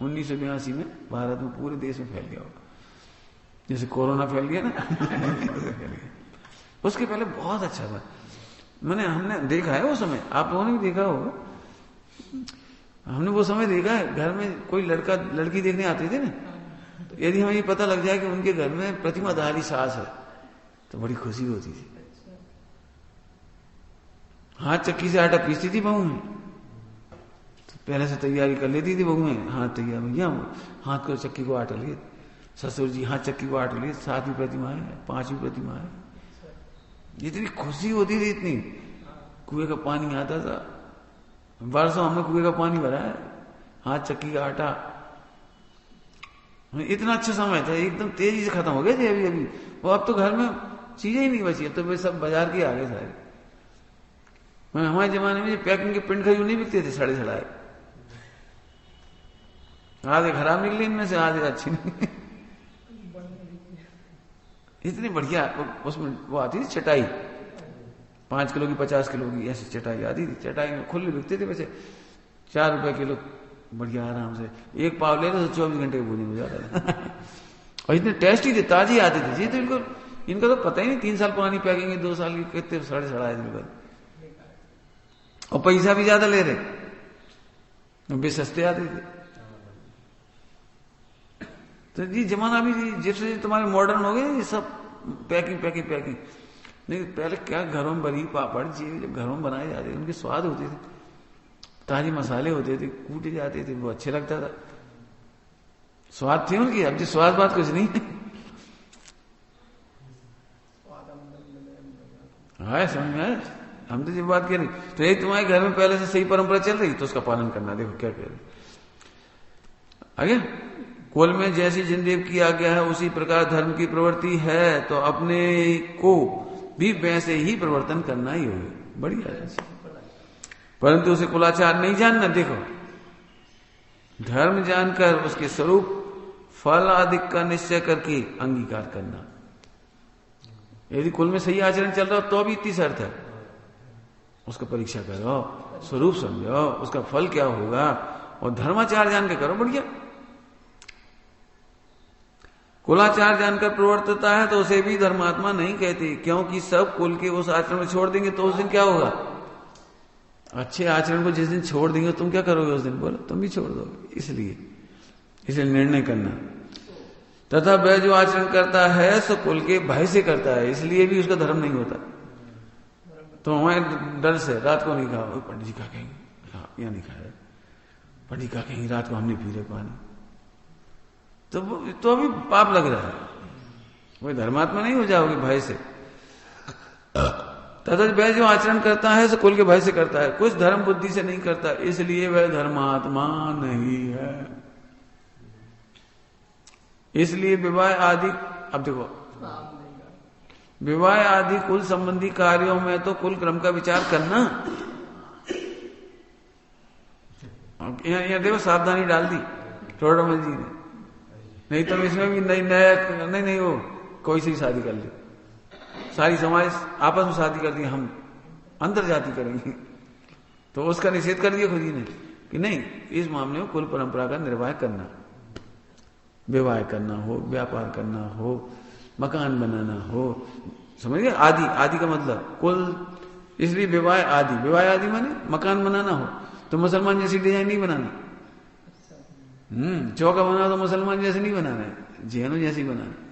1982 में भारत में पूरे देश में फैल गया होगा, जैसे कोरोना फैल गया ना फैल गया। उसके पहले बहुत अच्छा था। हमने देखा है वो समय, आप लोगों ने भी देखा होगा। हमने वो समय देखा है, घर में कोई लड़का लड़की देखने आते थे ना, तो यदि हमें ये पता लग जाए कि उनके घर में प्रतिमाधारी सास है तो बड़ी खुशी होती थी। हाथ चक्की से आटा पीसती थी बहू में, तो पहले से तैयारी कर लेती थी बहू में, हाथ तैयार, भैया हाथ को चक्की को आटा लिए, ससुर जी हाथ चक्की को आटा लिए, 7वीं प्रतिमा है, 5वीं प्रतिमा है। इतनी खुशी होती थी, इतनी। कुएं का पानी आता था, बरसों हमने कुएं का पानी भरा है, हाथ चक्की का आटा। इतना अच्छा समय था, एकदम तेजी से खत्म हो गए थे अभी अभी वो। अब तो घर में चीजें ही नहीं बची, अब तो वे सब बाजार के आ गए सारे। हमारे जमाने में पैकिंग के पिंड खजूर नहीं बिकते थे, सड़े सड़ाए। आधे खराब निकले इनमें से, आधे अच्छी निकले। इतनी बढ़िया उसमें वो आती थी चटाई, 5 किलो की, 50 किलो की, ऐसी चटाई आती थी। चटाई में खुले बिकते थे वैसे, 4 रुपए किलो, बढ़िया आराम से एक पाव ले तो 24 घंटे का भोजन हो जाता था। और इतने टेस्टी थे, ताजी आते थे जी। तो इनका तो पता ही नहीं, 3 साल पुरानी पैकिंग है, 2 साल की, कितने सड़े सड़ाए थे। और पैसा भी ज्यादा ले रहे, वे सस्ते आते थे। तो जी जमाना भी जैसे तुम्हारे मॉडर्न हो गए, ये सब पैकिंग पैकिंग पैकिंग। नहीं पहले क्या घरों में बड़ी पापड़ जी जब घरों में बनाए जाते थे, उनके स्वाद होते थे, ताजे मसाले होते थे, कूटे जाते थे, वो अच्छे लगता था, स्वाद थे उनकी। अब जी स्वाद बात कुछ नहीं है। हाँ समझ में आया, हम तो जब बात कह रहे, तो एक तुम्हारे घर में पहले से सही परंपरा चल रही तो उसका पालन करना। देखो क्या कह रहे आगे, कुल में जैसी जिनदेव की आज्ञा है उसी प्रकार धर्म की प्रवृत्ति है तो अपने को भी वैसे ही प्रवर्तन करना ही होगा। बढ़िया है, परंतु उसे कुलाचार नहीं जानना। देखो, धर्म जानकर उसके स्वरूप फल आदि का निश्चय करके अंगीकार करना। यदि कुल में सही आचरण चल रहा हो तो भी इतनी शर्त है, उसका परीक्षा करो, स्वरूप समझो, उसका फल क्या होगा, और धर्माचार जान के करो। बढ़िया, कुलाचार जानकर प्रवर्तता है तो उसे भी धर्मात्मा नहीं कहते, क्योंकि सब कुल के उस आचरण में छोड़ देंगे तो उस दिन क्या होगा। अच्छे आचरण को जिस दिन छोड़ देंगे तुम क्या करोगे उस दिन, बोलो तुम भी छोड़ दोगे। इसलिए निर्णय करना। तथा वह जो आचरण करता है सो कुल के भय से करता है, इसलिए भी उसका धर्म नहीं होता। तो हमारे डर से रात को नहीं खाओ, पंडित जी का कहेंगे, या नहीं खाया, पंडित जी का कहेंगे रात को हमने पी रहे पानी, तो अभी पाप लग रहा है, वही धर्मात्मा नहीं हो जाओगे भय से। तथा वह जो आचरण करता है सो कुल के भय से करता है, कुछ धर्म बुद्धि से नहीं करता, इसलिए वह धर्मात्मा नहीं है। इसलिए विवाह आदि, अब देखो, विवाह आदि कुल संबंधी कार्यों में तो कुल क्रम का विचार करना। यहाँ देखो सावधानी डाल दी टोडरमल जी ने, नहीं तो इसमें भी नहीं वो कोई सी शादी कर ले, सारी समाज आपस में शादी कर दी, हम अंतर जाति करेंगे, तो उसका निषेध कर दिया खुद ही ने कि नहीं, इस मामले में कुल परंपरा का निर्वाह करना, विवाह करना हो, व्यापार करना हो, मकान बनाना हो, समझ गए। आदि का मतलब कुल, इसलिए विवाह आदि माने मकान बनाना हो तो मुसलमान जैसी डिजाइन नहीं बनानी, चौका बना तो मुसलमान जैसे नहीं बनाना है, जैनों जैसे ही बनाना है।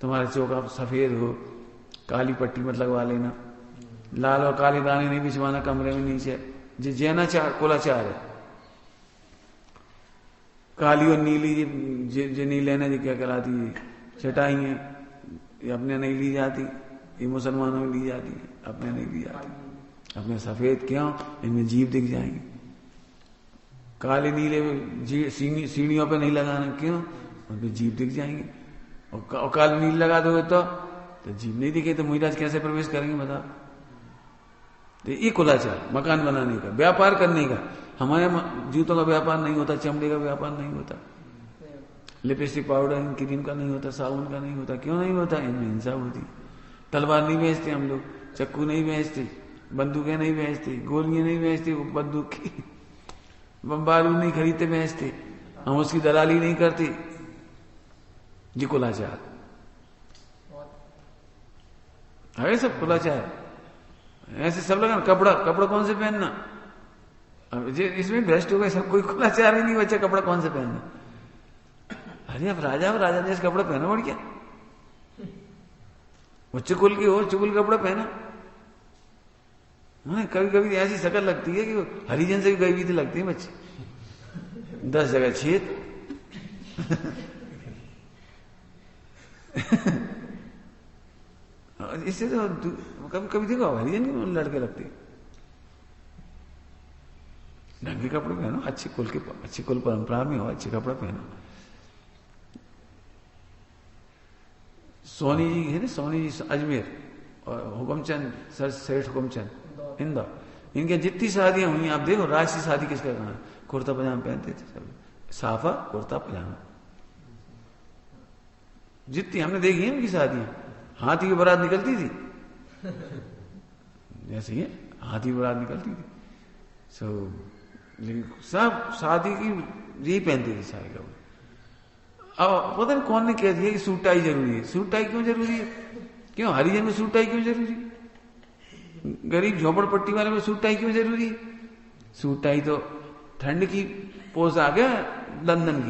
तुम्हारा चौका सफेद हो, काली पट्टी मत लगवा लेना, लाल और काले दाने नहीं बिछवाना कमरे में नीचे। जो जैनाचार कुलाचार है, काली और नीली जो नहीं लेना, जो क्या कहलाती है चटाई है, ये अपने नहीं ली जाती, ये मुसलमानों में ली जाती है, अपने नहीं ली जाती। अपने सफेद क्यों, इनमें जीभ दिख जाएंगे। काले नीले सीढ़ियों पे नहीं लगाना, क्यों, उनमें जीभ दिख जाएंगे। और काले नीले लगा दोगे तो जीभ नहीं दिखे तो मुहिराज कैसे प्रवेश करेंगे बताओ। तो ये कुलाचार मकान बनाने का, व्यापार करने का। हमारे जूतों का व्यापार नहीं होता, चमड़े का व्यापार नहीं होता, लिपस्टिक पाउडर क्रीम का नहीं होता, साबुन का नहीं होता। क्यों नहीं होता, इनमें हिंसा होती। तलवार नहीं बेचते हम लोग, चक्कू नहीं बेचते, बंदूकें नहीं बेचते, गोलियां नहीं बेचते, बंदूक की बारूद नहीं खरीदते बेचते, हम उसकी दलाली नहीं करते। जी कुलाचार है, सब कुलाचार। ऐसे सब लगा। कपड़ा कौन से पहनना, अब इसमें भ्रष्ट हो गए सब, कोई कुलाचार ही नहीं बच्चा, कपड़ा कौन से पहनना। अरे अब राजा जैसे कपड़ा पहना बढ़ गया, वो चुकुल की हो, चुकुल कपड़ा पहना। कभी कभी ऐसी शक्ल लगती है कि हरिजन से भी गई भी लगती है बच्चे, 10 जगह छेद। इससे तो कभी कभी देखो हरिजन की लड़के लगते। ढंग के कपड़े पहनो, अच्छी कुल परंपरा में हो, अच्छे कपड़ा पहनो। सोनी जी है ना, सोनी जी अजमेर, और हुकमचंद सर सेठ हुकमचंद इंदौर, इनके जितनी शादियां हुई आप देखो, राष्ट्रीय शादी किसका कहा, कुर्ता पजामा पहनते थे सब, साफा कुर्ता पजामा। जितनी हमने देखी है उनकी शादियां, हाथी की बारात निकलती थी, जैसे ही हाथी की बारात निकलती थी। लेकिन सब शादी की यही पहनते थे सारे कपड़े। अब पता नहीं कौन ने कह दिया कि सूट टाई जरूरी है। सूट टाई क्यों जरूरी है, क्यों हरिजन में सूट टाई क्यों जरूरी है, गरीब झोपड़पट्टी वाले में सूट टाई क्यों जरूरी है। सूट टाई तो ठंड की पोशाक है, लंदन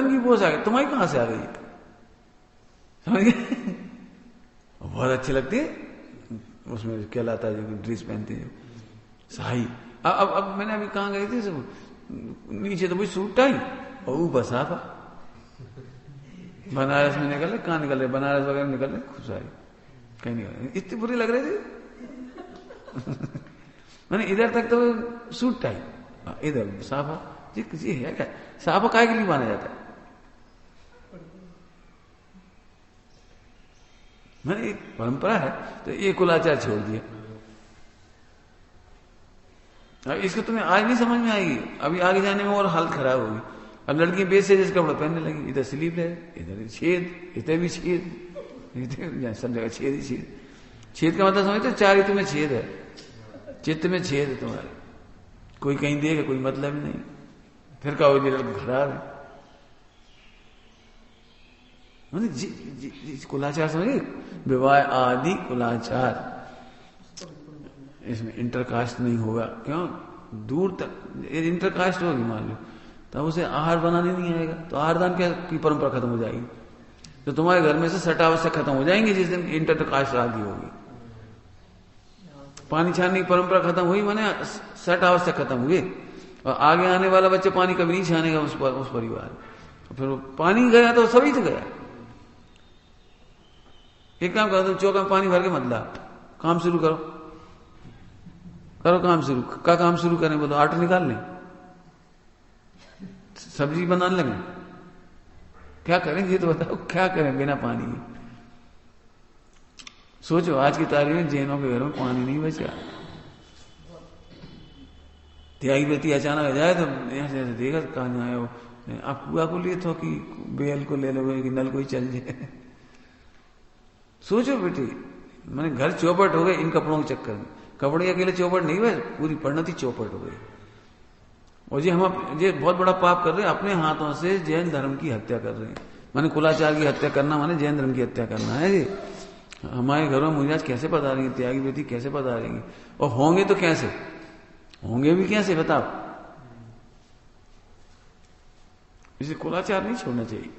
की पोशाक है, तुम्हारी कहां से आ गई, समझ गए। बहुत अच्छी लगती है, उसमें कहलाता है जो ड्रेस पहनते हैं शाही। अब मैंने अभी कहाँ गए थे सब, नीचे तो भाई सूट टाई और ऊपर साफा। बनारस में निकल रहे, कहाँ निकल रहे, बनारस वगैरह निकल रहे, खूब सारी कहीं निकल रहे, इतने बुरे लग रहे थे। मैंने इधर तक तो सूट टाई, इधर साफा। जी है क्या, साफा काय के लिए माना जाता है। मैंने एक परंपरा है तो ये कुलाचार छोड़ दिया। इसको तुम्हें आज नहीं समझ में आएगी, अभी आगे जाने में और हालत खराब होगी। अब लड़की बेसे जैसे कपड़ा पहनने लगी, इधर स्लीव है, इधर छेद, इधर भी छेद, सब जगह छेद ही छेद। छेद का मतलब समझते, 4 ऋतु में छेद है, चित्त में छेद है तुम्हारे, कोई कहीं देगा कोई मतलब ही नहीं, फिर कहो ये लड़का खराब है। कुलाचार समझिए, विवाह आदि कुलाचार, इसमें इंटरकास्ट नहीं होगा। क्यों, दूर तक इंटरकास्ट होगी मान लो, तब उसे आहार बनाने नहीं आएगा, तो आहारदान की परंपरा खत्म हो जाएगी। तो तुम्हारे घर में से सटावश्यक खत्म हो जाएंगे जिस दिन इंटरकास्ट शादी होगी। पानी छानने की परंपरा खत्म हुई, माने सटावश्यक खत्म हुए, और आगे आने वाला बच्चा पानी कभी नहीं छानेगा उस परिवार। फिर पानी गया तो सभी तो गया। एक काम करो, तुम चौका में पानी भर के मत ला, काम शुरू करो काम शुरू। का काम शुरू करें, बोलो आटा निकाल लें, सब्जी बनाने लगे, क्या करेंगे ये तो बताओ, क्या करें बिना पानी के। सोचो आज की तारीख में जैनों के घरों में पानी नहीं बचा। त्यागी व्यक्ति अचानक आ जाए तो यहां से देखा कहा जाए, वो आप कुआ को लिए तो कि बेल को ले लोगे कि नल को ही चल जाए। सोचो बेटी, मैंने घर चौपट हो गए इन कपड़ों के चक्कर में। कपड़े अकेले चौपट नहीं हुए, पूरी परिणति चौपट हो गई। और जी हम ये बहुत बड़ा पाप कर रहे हैं, अपने हाथों से जैन धर्म की हत्या कर रहे हैं। माने कुलाचार की हत्या करना माने जैन धर्म की हत्या करना है जी। हमारे घरों में मुनिराज कैसे पधारेंगे, त्यागी बेटी कैसे पधारेंगे, और होंगे तो कैसे, होंगे भी कैसे बताओ। इसे कुलाचार नहीं छोड़ना चाहिए।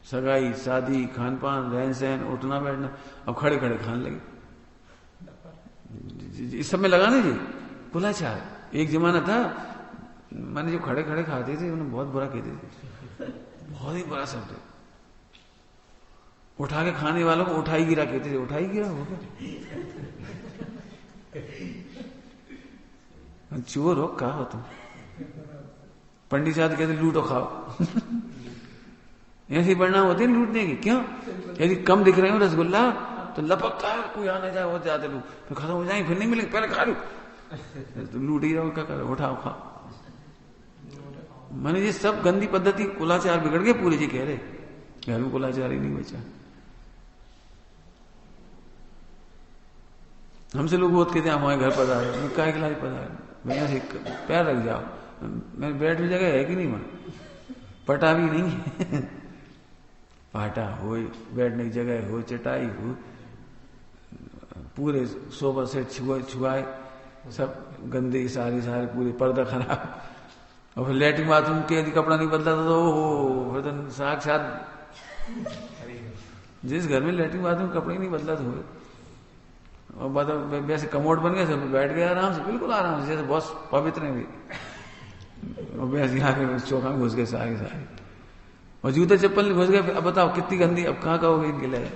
सगाई, शादी, खान पान, रहन सहन, उठना बैठना, अब खड़े खड़े खाने लगे, इस सब में लगाना जी कुलाचार। एक जमाना था मैंने जो खड़े खड़े खाते थे उन्हें बहुत बुरा कहते थे, बहुत ही बुरा शब्द। उठा के खाने वालों को उठाई गिरा कहते थे। उठाई गिरा हो क्या? चोर हो कहा हो तुम? पंडित साहब कहते लूटो खाओ। ऐसी परिणाम होते हैं लूटने के। क्यों? यदि कम दिख रहे हो रसगुल्ला तो लपकता है, कोई आना जाए बहुत ज्यादा लोग, फिर खत्म हो जाएंगे, फिर नहीं मिलेंगे, पहले खा लो। तो लूट ही रहो, क्या करो, उठाओ खाओ। मैंने ये सब गंदी पद्धति, कुलाचार बिगड़ गए पूरे जी कह रहे। घर में कुलाचार ही नहीं बचा। हमसे लोग बहुत कहते हैं हमारे घर पधारे, मैं काय के लाए पधारे, मैं से पैर रख जाओ, मेरे बैठ में जगह है कि नहीं? वहां पटा भी नहीं है। पाटा हो, बैठने की जगह हो, चटाई हो, पूरे सोफा सेट छुआए, सब गंदे सारे पूरे, पर्दा खराब। और फिर लैट्रिन बाथरूम के यदि कपड़ा नहीं बदला तो फिर तो साक्षात, जिस घर में लैट्रिन बाथरूम कपड़े नहीं बदला तो और वैसे कमोड बन गया, सब बैठ गया आराम से, बिल्कुल आराम से, जैसे बहुत पवित्र है भी। और वैसे यहाँ के चौका में घुस गए सारे, और जूते चप्पल घुस गए। अब बताओ कितनी गंदी, अब कहाँ कहोगे इनके लिए?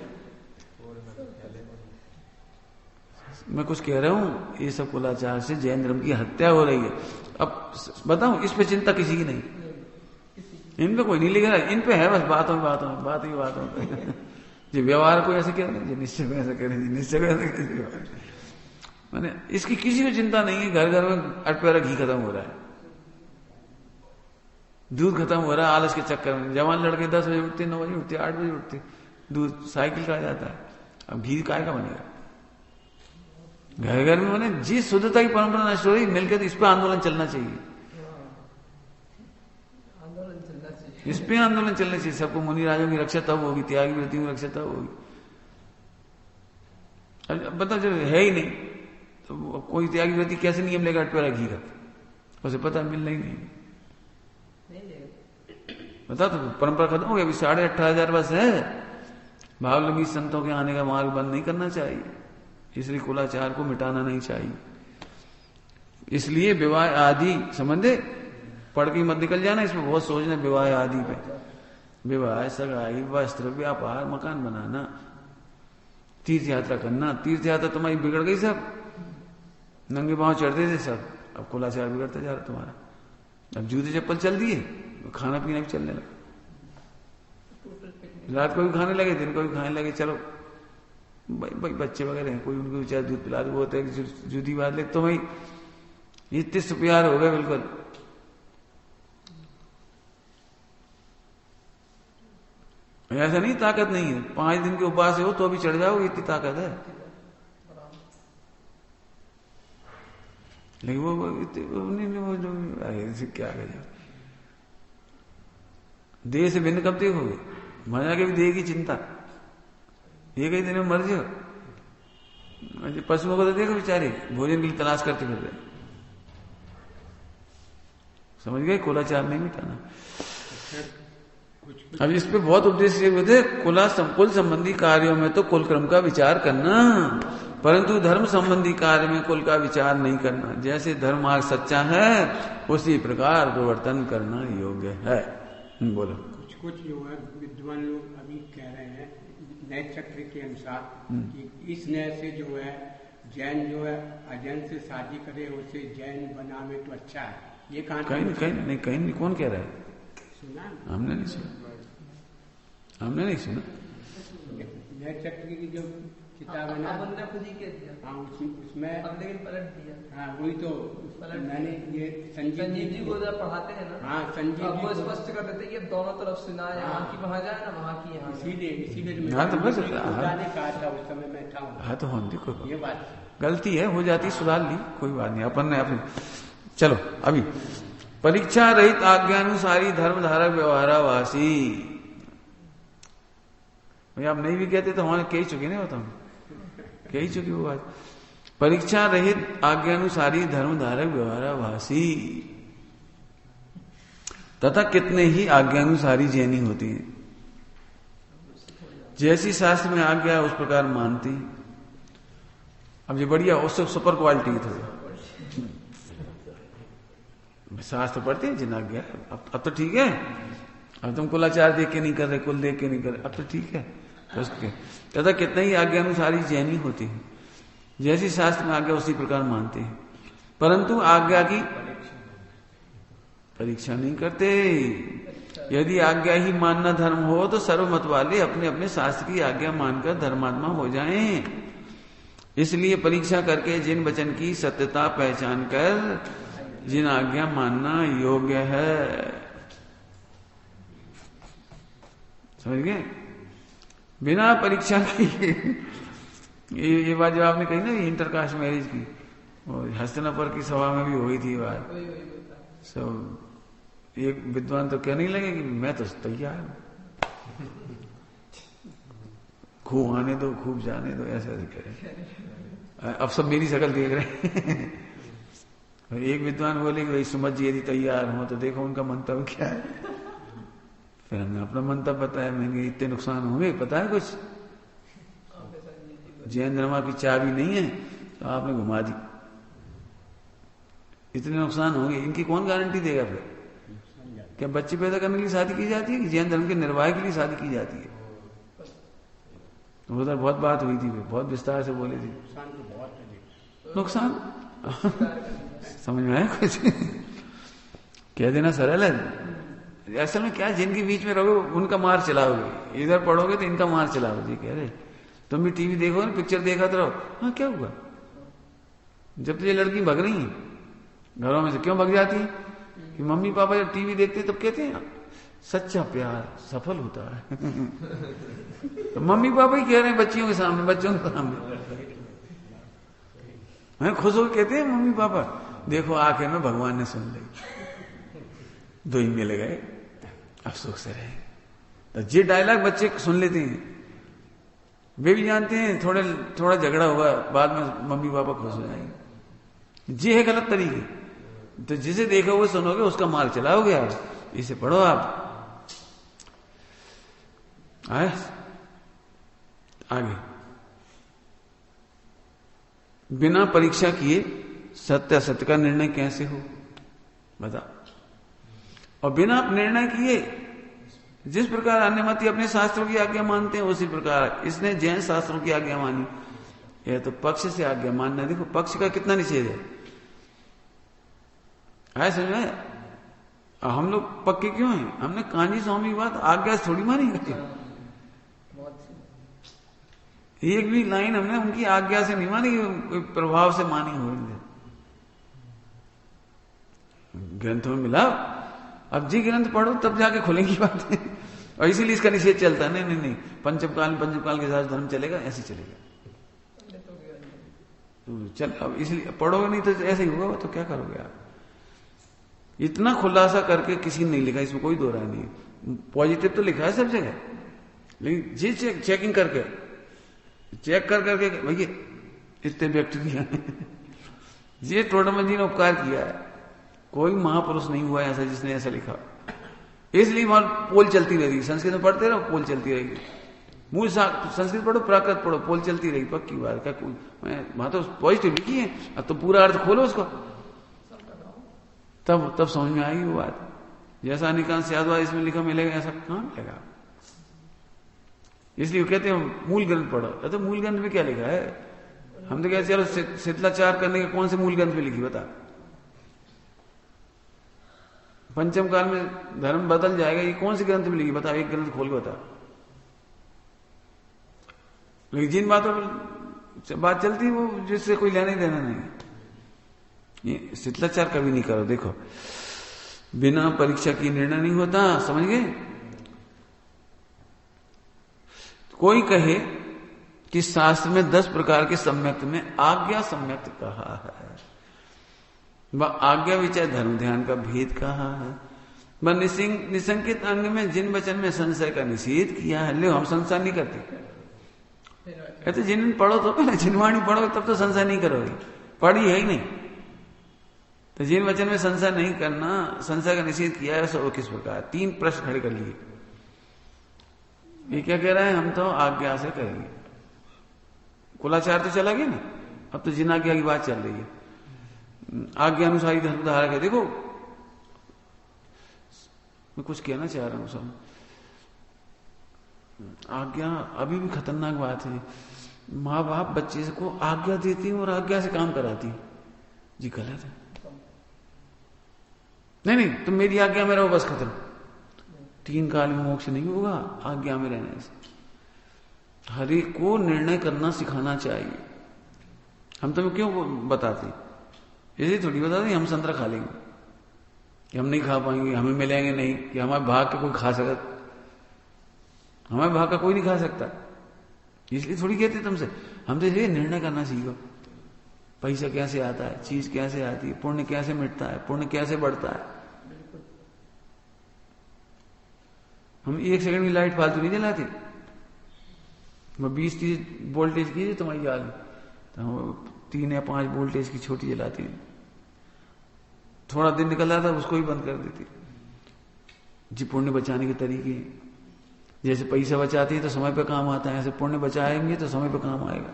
मैं कुछ कह रहा हूं, ये सब कुलाचार से जैन धर्म की हत्या हो रही है। अब बताओ, इस पे चिंता किसी की नहीं, इन पे कोई नहीं लिख रहा, इन पे है बस बातों में। जो व्यवहार को ऐसे कह रहे हैं, निश्चय को ऐसे कह रहे हैं, निश्चय को ऐसे कह रहे हैं, मैंने इसकी किसी को चिंता नहीं है। घर घर में अटपैरा घी खत्म हो रहा है, दूध खत्म हो रहा है आलस के चक्कर में। जवान लड़के 10 बजे उठते, 9 बजे उठते, 8 बजे उठते, दूध साइकिल का जाता है। अब घी काय का बनेगा? घर घर में मैंने जिस शुद्धता की परंपरा नष्ट हो रही, मिलकर तो इस पर आंदोलन चलना चाहिए, इस पे आंदोलन चलना चाहिए। सबको मुनि राजों की रक्षा तब होगी, त्यागी व्रतियों की रक्षा तब होगी। अब बता, जब है ही नहीं तो कोई त्यागी व्रति कैसे नियम लेगा अटपैरा घी का? उसे पता मिलना ही नहीं। बता, तो परंपरा खत्म हो गई। अभी 18,500 वर्ष है। भावलंबी संतों के आने का मार्ग बंद नहीं करना चाहिए, इसलिए कुलाचार को मिटाना नहीं चाहिए। इसलिए विवाह आदि संबंधे पढ़ के मत निकल जाना, इसमें बहुत सोचना। विवाह आदि पे, विवाह, सगाई, वस्त्र, व्यापार, मकान बनाना, तीर्थ यात्रा करना। तीर्थ यात्रा तुम्हारी बिगड़ गई, सब नंगे पांव चढ़ते थे सब, अब कुलाचार बिगड़ता जा रहा तुम्हारा। अब जूते चप्पल चल दिए, खाना पीना भी चलने लगा, रात को भी खाने लगे, दिन को भी खाने लगे। चलो भाई बच्चे वगैरह हैं, कोई उनको चाहे दूध पिला दो, होता है जूती बात ले, तो भाई इतने से प्यार हो गए बिल्कुल। ऐसा नहीं ताकत नहीं है, 5 दिन के उपवास हो तो भी चढ़ जाओगे, इतनी ताकत है। लेकिन वो क्या करेगा? देह से भिन्न कब देखोगे? मजा के भी देह की चिंता, ये कई दिन में मर जाओ। पशुओं को तो देखो बेचारे भोजन के लिए तलाश करते फिर रहे। समझ गए? कुलाचार नहीं मिटाना। अब इस पे बहुत उपदेश हुए थे। कुल संबंधी कार्यों में तो कुल क्रम का विचार करना, परंतु धर्म संबंधी कार्य में कुल का विचार नहीं करना। जैसे धर्म मार्ग सच्चा है उसी प्रकार प्रवर्तन करना योग्य है। बोलो। कुछ जो है विद्वान लोग अभी कह रहे हैं नए चक्र के अनुसार कि इस नए से जो है जैन जो है अजैन से शादी करे, उसे जैन बनावे तो अच्छा है। ये कहीं नहीं। कौन कह रहा है? सुना? हमने नहीं सुना। नए चक्र की जो किताब है ना, खुद ही कह दिया। हाँ, उसमें लेकिन पलट दिया। हाँ, वही तो मैंने ये संजीव जी को पढ़ाते हैं ना। हाँ, संजीव जी को स्पष्ट कर देते हैं कि दोनों तरफ सुना है, यहाँ की वहाँ जाए ना, वहाँ की यहाँ। इसीलिए हाँ, तो बस कहा था उस समय मैं था। हाँ, तो हम देखो ये बात गलती है, हो जाती, सुधार ली, कोई बात नहीं। अपन ने अपने चलो अभी परीक्षा रहित आज्ञानुसारी धर्म धारक व्यवहारावासी। आप नहीं भी कहते तो हमारे कह चुके नहीं होता, कह ही चुकी वो बात। परीक्षा रहित आज्ञानुसारी धर्म धारक व्यवहाराभासी। तथा कितने ही आज्ञानुसारी जैनी होती हैं। जैसी शास्त्र में आज्ञा उस प्रकार मानती। अब ये बढ़िया उससे सुपर क्वालिटी थोड़ी। शास्त्र पढ़ते हैं जिन आज्ञा, अब तो ठीक है, अब तुम कुलाचार देख के नहीं कर रहे, कुल देख के नहीं कर रहे, अब तो ठीक है। तथा कितने ही आज्ञानुसारी जैनी होती है। जैसी शास्त्र में आज्ञा उसी प्रकार मानते हैं, परंतु आज्ञा की परीक्षा नहीं करते। यदि आज्ञा ही मानना धर्म हो तो सर्वमत वाले अपने अपने शास्त्र की आज्ञा मानकर धर्मात्मा हो जाएं। इसलिए परीक्षा करके जिन वचन की सत्यता पहचान कर जिन आज्ञा मानना योग्य है। समझ गए? बिना परीक्षा की ये बात जो आपने कही ना इंटरकास्ट मैरिज की, और हस्तिनापुर की सभा में भी हुई थी बात। सब एक विद्वान तो कहने लगे कि मैं तो तैयार हूं, खूब आने दो, खूब जाने दो, ऐसा करे। अब सब मेरी शक्ल देख रहे हैं। और एक विद्वान बोले कि भाई सुमत जी यदि तैयार हो तो देखो उनका मंतव्य क्या है। फिर हमने अपना मंतव्य बताया। मैंने इतने नुकसान होंगे पता है कुछ, जैन धर्म की चाबी नहीं है तो आपने घुमा दी, इतने नुकसान होंगे, इनकी कौन गारंटी देगा? फिर क्या बच्चे पैदा करने के लिए शादी की जाती है कि जैन धर्म के निर्वाह के लिए शादी की जाती है? उधर बहुत बात हुई थी, बहुत विस्तार से बोले थे। नुकसान समझ में आया कुछ? कह देना सरल है, असल में क्या है, जिनके बीच में रहोगे उनका मार चलाओगे, इधर पढ़ोगे तो इनका मार चलाओगे। कह रहे तुम भी टीवी देखो ना, पिक्चर देखा तो रहो। हाँ क्या हुआ? जब तो ये लड़की भग रही है घरों में से, क्यों भग जाती है? कि मम्मी पापा जब टीवी देखते तब कहते हैं सच्चा प्यार सफल होता है। तो मम्मी पापा ही कह रहे हैं बच्चियों के सामने, बच्चों के सामने खुश हो कहते हैं मम्मी पापा देखो आखिर में भगवान ने सुन ली, दो ही मिल गए, अफसोस से रहे। तो ये डायलॉग बच्चे सुन लेते हैं, वे भी जानते हैं थोड़ा झगड़ा होगा, बाद में मम्मी पापा खुश हो जाएंगे। ये है गलत तरीके। तो जिसे देखो वो सुनोगे, उसका माल चलाओगे आप। इसे पढ़ो आप। आगे बिना परीक्षा किए सत्य असत्य का निर्णय कैसे हो बता। और बिना निर्णय किए जिस प्रकार अन्यमती अपने शास्त्रों की आज्ञा मानते हैं उसी प्रकार इसने जैन शास्त्रों की आज्ञा मानी। यह तो पक्ष से आज्ञा मानना। देखो पक्ष का कितना निषेध है, समझ में? हम लोग पक्के क्यों हैं? हमने कांजी स्वामी की बात आज्ञा से थोड़ी मानी करती, एक भी लाइन हमने उनकी आज्ञा से नहीं मानी, प्रभाव से मानी हो। ग्रंथों में मिला, अब जी ग्रंथ पढ़ो तब जाके खुलेंगी बातें। और इसीलिए इसका निषेध चलता है। नहीं पंचमकाल के साथ धर्म चलेगा, ऐसे चलेगा। तो चल अब इसलिए पढ़ोगे नहीं तो ऐसे ही होगा, तो क्या करोगे आप? इतना खुलासा करके किसी ने नहीं लिखा, इसमें कोई दो राय नहीं। पॉजिटिव तो लिखा है सब जगह, लेकिन जी चेकिंग करके चेक कर करके भैया इतने बैक्टीरिया ये टोडरमल जी ने उपकार किया है। कोई महापुरुष नहीं हुआ ऐसा जिसने ऐसा लिखा, इसलिए वहां पोल चलती रहेगी। संस्कृत में पढ़ते रहो, पोल चलती रहेगी। मूल संस्कृत पढ़ो, प्राकृत पढ़ो, पोल चलती रहेगी। पक्की बात क्या, कोई वहां तो पॉजिटिव लिखी है, अब तो पूरा अर्थ खोलो उसको, तब समझ में आएगी वो बात। जैसा निकांश यादव इसमें लिखा मिलेगा, ऐसा कहां मिलेगा? इसलिए कहते हैं मूल ग्रंथ पढ़ो। तो मूल ग्रंथ में क्या लिखा है? हम तो कहते चलो शिथिलाचार करने के कौन से मूल ग्रंथ में लिखी बता। पंचम काल में धर्म बदल जाएगा, ये कौन से ग्रंथ में लिखी बता? एक ग्रंथ खोल के बता। लेकिन जिन बातों पर बात चलती है वो जिससे कोई लेना ही देना नहीं। ये शिथिलाचार कभी नहीं करो। देखो बिना परीक्षा की निर्णय नहीं होता, समझ गए? कोई कहे कि शास्त्र में 10 प्रकार के सम्यक्त में आज्ञा सम्यक्त कहा है, व आज्ञा विचय धर्म ध्यान का भेद कहा है, व निसंकित अंग में जिन वचन में संशय का निषेध किया है। ले हम संशय नहीं करते। तो जिन पढ़ो तो पहले जिनवाणी पढ़ो, तब तो संशय नहीं करोगे। पढ़ी है ही नहीं। तो जिन वचन में संशय नहीं करना, संशय का निषेध किया है, सो किस प्रकार? 3 प्रश्न खड़े कर लिए। ये क्या कह रहा है? हम तो आज्ञा से करेंगे। कुलाचार तो चला गया ना, अब तो जिन आज्ञा की बात चल रही है। आज्ञा अनुसारी धर्म धारक है। देखो मैं कुछ कहना चाह रहा हूं सब, आज्ञा अभी भी खतरनाक बात है। माँ बाप बच्चे को आज्ञा देती है और आज्ञा से काम कराती है, जी गलत है। नहीं तुम मेरी आज्ञा में रहो बस, खत्म। 3 काल में मोक्ष नहीं होगा आज्ञा में रहने से। हर एक को निर्णय करना सिखाना चाहिए। हम तुम्हें क्यों बताते, ऐसे थोड़ी बताते हम संतरा खा लेंगे कि हम नहीं खा पाएंगे, हमें मिलेंगे नहीं, कि हमारे भाग का कोई खा सकता, हमारे भाग का कोई नहीं खा सकता, इसलिए थोड़ी कहते तुमसे। हम तो इसलिए निर्णय करना सीखो। पैसा कैसे आता है, चीज कैसे आती है, पुण्य कैसे मिटता है, पुण्य कैसे बढ़ता है। हम 1 सेकंड की लाइट फालतू नहीं जलाते। वो 20-30 वोल्टेज की तुम्हारी याद, तो हम 3 या 5 वोल्टेज की छोटी जलाती है। थोड़ा दिन निकल रहा था उसको ही बंद कर देती। जी पुण्य बचाने के तरीके, जैसे पैसा बचाते हैं तो समय पे काम आता है, ऐसे पुण्य बचाएंगे तो समय पे काम आएगा।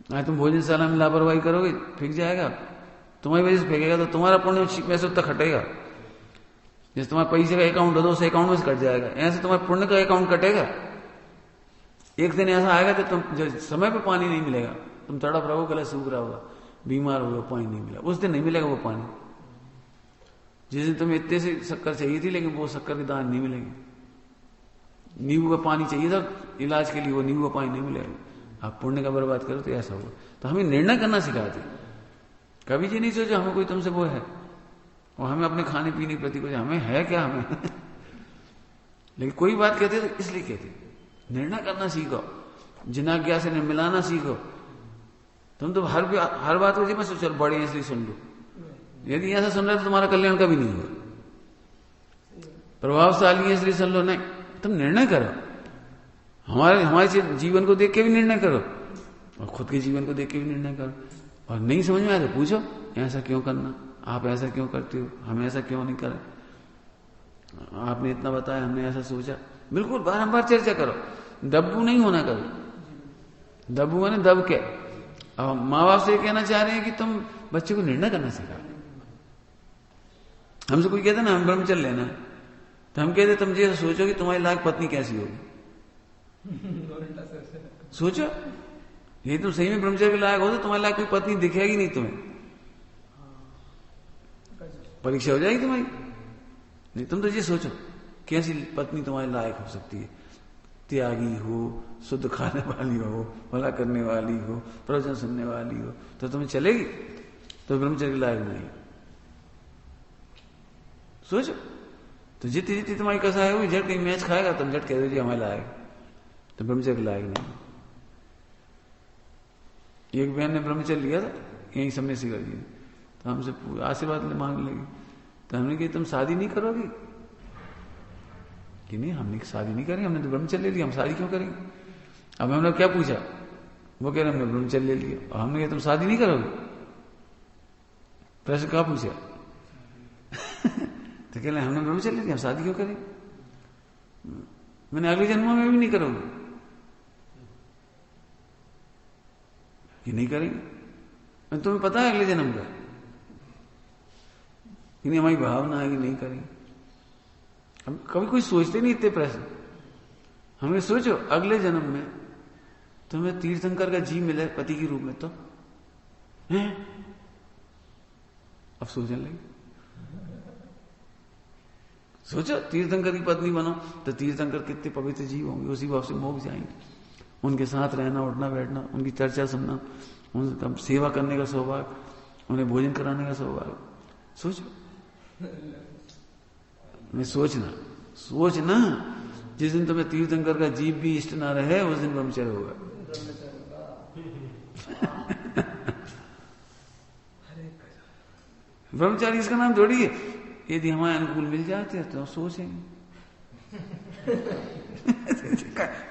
आज तुम भोजनशाला में लापरवाही करोगे, फेंक जाएगा, तुम्हारी वजह से फेंकेगा तो तुम्हारा पुण्य पैसे उतना खटेगा। जैसे तुम्हारे पैसे का अकाउंट हो तो उस अकाउंट में से कट जाएगा, ऐसे तुम्हारे पुण्य का अकाउंट कटेगा। एक दिन ऐसा आएगा कि तुम समय पे पानी नहीं मिलेगा, तुम तड़प रहो, गला सूख रहा होगा, बीमार हो, पानी नहीं मिला, उस दिन नहीं मिलेगा वो पानी। जिस दिन तुम्हें इतने से शक्कर चाहिए थी लेकिन वो शक्कर के दान नहीं मिलेंगे, नींबू का पानी चाहिए था इलाज के लिए, वो नींबू का पानी नहीं मिलेगा। आप पुण्य का बर्बाद करो तो ऐसा होगा। तो हमें निर्णय करना सिखाते, कभी ये नहीं सोचो हमें कोई तुमसे वो है और हमें अपने खाने पीने के प्रति कुछ हमें है क्या हमें लेकिन कोई बात कहते तो इसलिए कहते निर्णय करना सीखो, जिनाज्ञा से मिलाना सीखो। तुम तो हर बात को जी मैं सोचो बड़े हैं इसलिए सुन लो, यदि ऐसा सुन रहे तो तुम्हारा कल्याण कभी नहीं होगा। प्रभावशाली है इसलिए सुन लो, नहीं, तुम निर्णय करो। हमारे जीवन को देख के भी निर्णय करो और खुद के जीवन को देख के भी निर्णय करो। और नहीं समझ में आया तो पूछो ऐसा क्यों करना, आप ऐसा क्यों करते हो, हम ऐसा क्यों नहीं करें, आपने इतना बताया हमने ऐसा सोचा। बिल्कुल बारंबार चर्चा करो, दब्बू नहीं होना कभी। दब्बू माने दब के। अब माँ बाप से कहना चाह रहे हैं कि तुम बच्चे को निर्णय करना सिखा। हमसे कोई कहता ना हम ब्रह्मचर्य लेना, तो हम कहते तुम ये सोचो कि तुम्हारी लायक पत्नी कैसी होगी। सोचो ये तुम सही में ब्रह्मचर्य के लायक हो तो तुम्हारे लायक कोई पत्नी दिखेगी नहीं, तुम्हें परीक्षा हो जाएगी तुम्हारी। नहीं तुम तो ये सोचो कैसी पत्नी तुम्हारे लायक हो सकती है, त्यागी हो, शुद्ध खाने वाली हो, भला करने वाली हो, प्रवचन सुनने वाली हो, तो तुम्हें चलेगी, तो ब्रह्मचर्य के लायक नहीं। सोचो तो जितनी जितनी तुम्हारी कसा है वो झट कहीं मैच खाएगा, तुम झट कह दीजिए हमारे लायक, तो ब्रह्मचर्य के लायक नहीं। एक बहन ने ब्रह्मचर्य लिया था यही सन्यासी कर दिया, तो हमसे आशीर्वाद मांगने लगी, तो हमने कहा तुम शादी नहीं करोगी कि नहीं, हमने शादी नहीं करेंगे, हमने तो ब्रह्मचर्य ले लिया, हम शादी क्यों करेंगे। अब हमने क्या पूछा, वो कह रहे हमने ब्रह्मचर्य ले लिया, और हमने कहा तुम शादी नहीं करोगे, प्रश्न क्या पूछा तो कह रहे हमने ब्रह्मचर्य ले लिया, हम शादी क्यों करेंगे। मैंने अगले जन्म में भी नहीं करोगे कि नहीं करेंगे, तुम्हें पता है अगले जन्म का कि नहीं, हमारी भावना है कि नहीं करेंगे। हम कभी कोई सोचते नहीं इतने प्रश्न। हमें सोचो अगले जन्म में तुम्हें तीर्थंकर का जी मिले पति के रूप में, तो है अब सोचने लगे। सोचो तीर्थंकर की पत्नी बनो तो तीर्थंकर कितने पवित्र जीव होंगे, उसी भाव से मोक्ष जाएंगे। उनके साथ रहना, उठना बैठना, उनकी चर्चा सुनना, उनका सेवा करने का सौभाग्य, उन्हें भोजन कराने का सौभाग्य। सोचो मैं सोचना जिस दिन तुम्हें तीर्थंकर का जीव भी इष्ट ना रहे उस दिन ब्रह्मचर्य होगा। ब्रह्मचारी इसका नाम थोड़ी है। यदि हमारे अनुकूल मिल जाते हैं तो सोचेंगे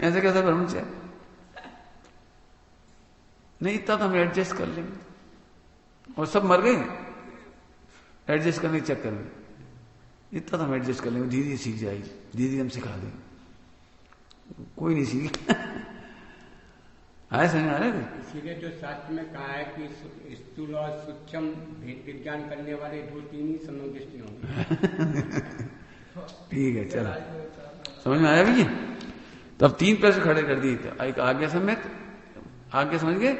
ऐसे कैसा ब्रह्मचारी नहीं, इतना तो हम एडजस्ट कर लेंगे। और सब मर गए, एडजस्ट करने के चक्कर में। इतना तो हम एडजस्ट कर लेंगे, दीदी सीख जाएगी, दीदी हम सिखा देंगे, कोई नहीं सीखे। आया समझ आ रहा है? इसीलिए जो शास्त्र में कहा है कि स्थूल और सूक्ष्म भेद विज्ञान करने वाले 2-3 ही समदृष्टि होंगे। ठीक है, चलो समझ में आया भैया? तब 3 प्रश्न खड़े कर दिए थे। एक आज्ञा सम्यक, आज्ञा समझ गए?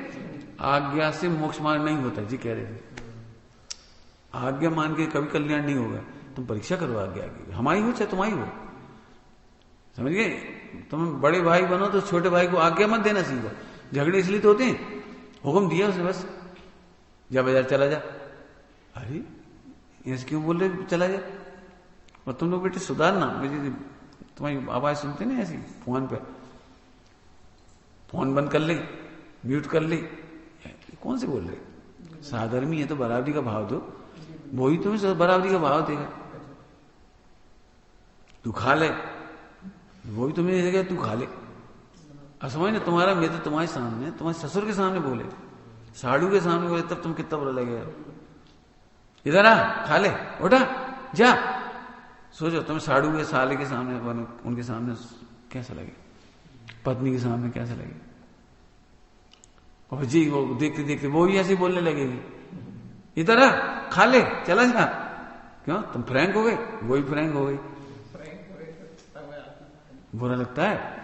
आज्ञा से मोक्ष मार्ग नहीं होता जी, कह रहे थे। आज्ञा मान के कभी कल्याण नहीं होगा। तुम परीक्षा करो आज्ञा की, हमारी हो चाहे तुम्हारी हो, समझ गए? तुम बड़े भाई बनो तो छोटे भाई को आज्ञा मत देना सीखो। झगड़े इसलिए तो होते हैं, हुक्म दिया उसने बस, जा बाजार चला जा। अरे ऐसे क्यों बोल रहे चला जा? और तुम लोग बेटे सुधारना, मुझे तुम्हारी आवाज सुनते ना ऐसी फोन पे, फोन बंद कर ले, म्यूट कर ले, कौन से बोल रहे? साधर्मी है तो बराबरी का भाव दो, वही तुम्हें बराबरी का भाव देगा। तू खा ले, वो भी तुम्हें देगा, तू खा ले। अब समझ ना, तुम्हारा मित्र तुम्हारे सामने, तुम्हारे ससुर के सामने बोले, साड़ू के सामने बोले, तब तुम कितना बुरा लगेगा। इधर आ, खा ले, उठा जा। सोचो तुम्हें साड़ू के साले के सामने, उनके सामने कैसा लगे, पत्नी के सामने कैसा लगे। और जी वो देखते देखते वो भी ऐसे बोलने लगेगी, इधर आ, खा ले, चला जा। क्यों? तुम फ्रैंक हो गए, वो भी फ्रैंक हो गई। बुरा लगता है?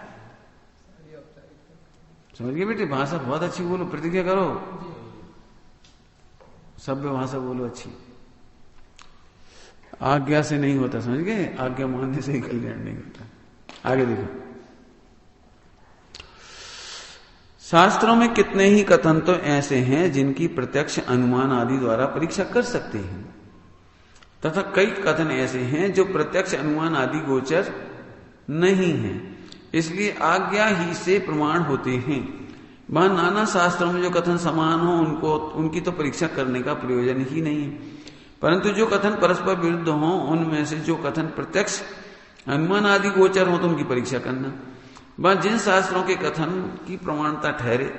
समझ गए बेटे? भाषा बहुत अच्छी बोलो, प्रतिज्ञा करो, सभ्य भाषा बोलो अच्छी। आज्ञा से नहीं होता, समझ गए? आज्ञा मानने से ही कल्याण नहीं होता। आगे देखो, शास्त्रों में कितने ही कथन तो ऐसे हैं जिनकी प्रत्यक्ष अनुमान आदि द्वारा परीक्षा कर सकते हैं, तथा कई कथन ऐसे हैं जो प्रत्यक्ष अनुमान आदि गोचर नहीं है, इसलिए आज्ञा ही से प्रमाण होते हैं। वहां नाना शास्त्रों में जो कथन समान हो उनकी तो परीक्षा करने का प्रयोजन ही नहीं है, परंतु जो कथन परस्पर विरुद्ध हो उनमें से जो कथन प्रत्यक्ष अनुमान आदि गोचर हो तो उनकी परीक्षा करना। वह जिन शास्त्रों के कथन की प्रमाणता ठहरे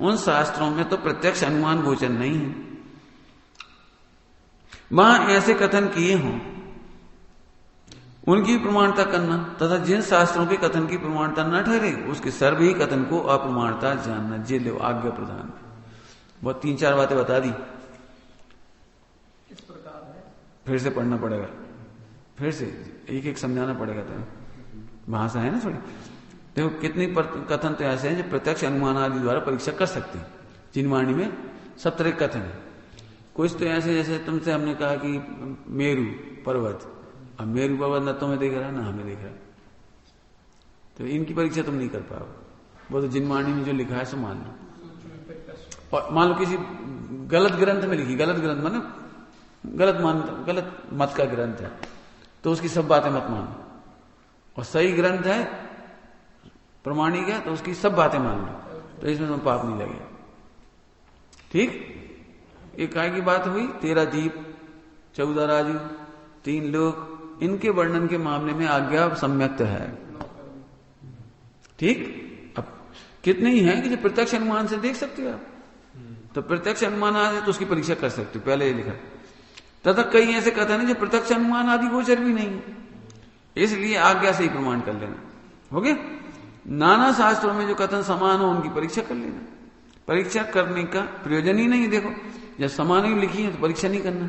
उन शास्त्रों में तो प्रत्यक्ष अनुमान गोचर नहीं है, वहां ऐसे कथन किए हों उनकी प्रमाणता करना, तथा जिन शास्त्रों के कथन की प्रमाणता न ठहरे उसके सर्व ही कथन को अप्रमाणता जानना। जे लो आज्ञा प्रदान, बहुत 3-4 बातें बता दी, फिर से पढ़ना पड़ेगा, फिर से एक एक समझाना पड़ेगा। तो भाषा है ना थोड़ी। देखो कितनी कथन तो ऐसे हैं जो प्रत्यक्ष अनुमान आदि द्वारा परीक्षा कर सकते हैं। जिन वाणी में सब तरह कथन है। कुछ तो ऐसे, जैसे तुमसे हमने कहा कि मेरू पर्वत, अब मेरू पर्वत न तुम्हें देख रहा ना हमें देख रहा, तो इनकी परीक्षा तुम नहीं कर पाओ। वो तो जिन वाणी में जो लिखा है सो मान लो। और मान लो किसी गलत ग्रंथ में लिखी, गलत ग्रंथ मानो गलत मत का ग्रंथ है, तो उसकी सब बातें मत मानो। और सही ग्रंथ है, प्रमाणिक है, तो उसकी सब बातें मान लो, तो इसमें तुम्हें पाप नहीं लगेगा। ठीक? एक काय की बात हुई, 13 दीप, 14 राजू, 3 लोग, इनके वर्णन के मामले में आज्ञा सम्यक्त है। ठीक? अब कितने ही हैं कि जो प्रत्यक्ष अनुमान से देख सकते हो आप, तो प्रत्यक्ष अनुमान आदि तो उसकी परीक्षा कर सकते हो, पहले ये लिखा। तथा कई ऐसे कथन है जो प्रत्यक्ष अनुमान आदि गोचर भी नहीं है, इसलिए आज्ञा से ही प्रमाण कर लेना। हो गया? नाना शास्त्रों में जो कथन समान हो उनकी परीक्षा कर लेना। परीक्षा करने का प्रयोजन ही नहीं। देखो जब समान ही लिखी है तो परीक्षा नहीं करना।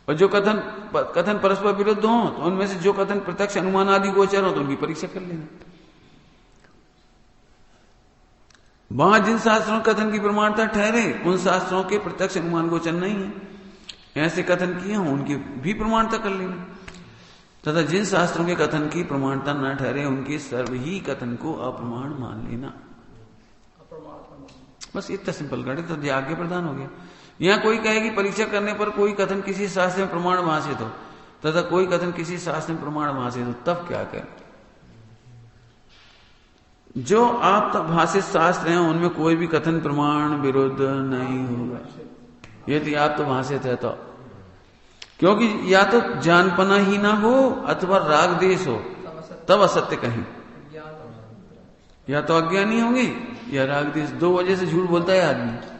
और जो कथन परस्पर विरुद्ध हो तो उनमें से जो कथन प्रत्यक्ष अनुमान आदि गोचर हो तो उनकी परीक्षा कर लेना। वहां जिन शास्त्रों कथन की प्रमाणता ठहरे उन शास्त्रों के प्रत्यक्ष अनुमान गोचर नहीं है, ऐसे कथन किए हों उनकी भी प्रमाणता कर लेना। तथा जिन शास्त्रों के कथन की प्रमाणता न ठहरे उनके सर्व ही कथन को अप्रमाण मान लेना। बस इतना सिंपल कर तो आज्ञा प्रदान हो गया। यहां कोई कहे कि परीक्षा करने पर कोई कथन किसी शास्त्र में प्रमाण भाषित हो तथा कोई कथन किसी शास्त्र में प्रमाण भाषित हो, तब क्या करें? जो आप भाषित शास्त्र हैं उनमें कोई भी कथन प्रमाण विरुद्ध नहीं होगा यदि आप तो भाषित है तो, क्योंकि या तो जानपना ही ना हो अथवा राग देश हो तब असत्य कहें, या तो अज्ञानी होंगे या राग देश। 2 वजह से झूठ बोलता है आदमी।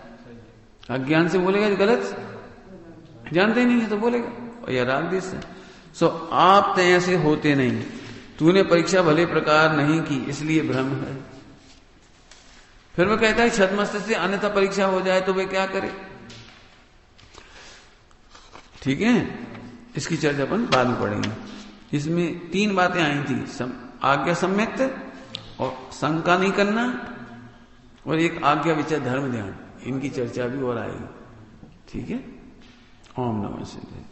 अज्ञान से बोलेगा गलत जानते ही नहीं है तो बोलेगा, और यह राग देश है। सो आप तो ऐसे होते नहीं, तूने परीक्षा भले प्रकार नहीं की इसलिए भ्रम है। फिर मैं कहता है छद्मस्त से अन्यथा परीक्षा हो जाए तो वे क्या करे। ठीक है, इसकी चर्चा अपन बाद में पढ़ेंगे। इसमें 3 बातें आई थी, आज्ञा सम्यक्त और शंका नहीं करना, और एक आज्ञा विचार धर्म ध्यान, इनकी चर्चा भी और आएगी। ठीक है, ओम नमः शिवाय।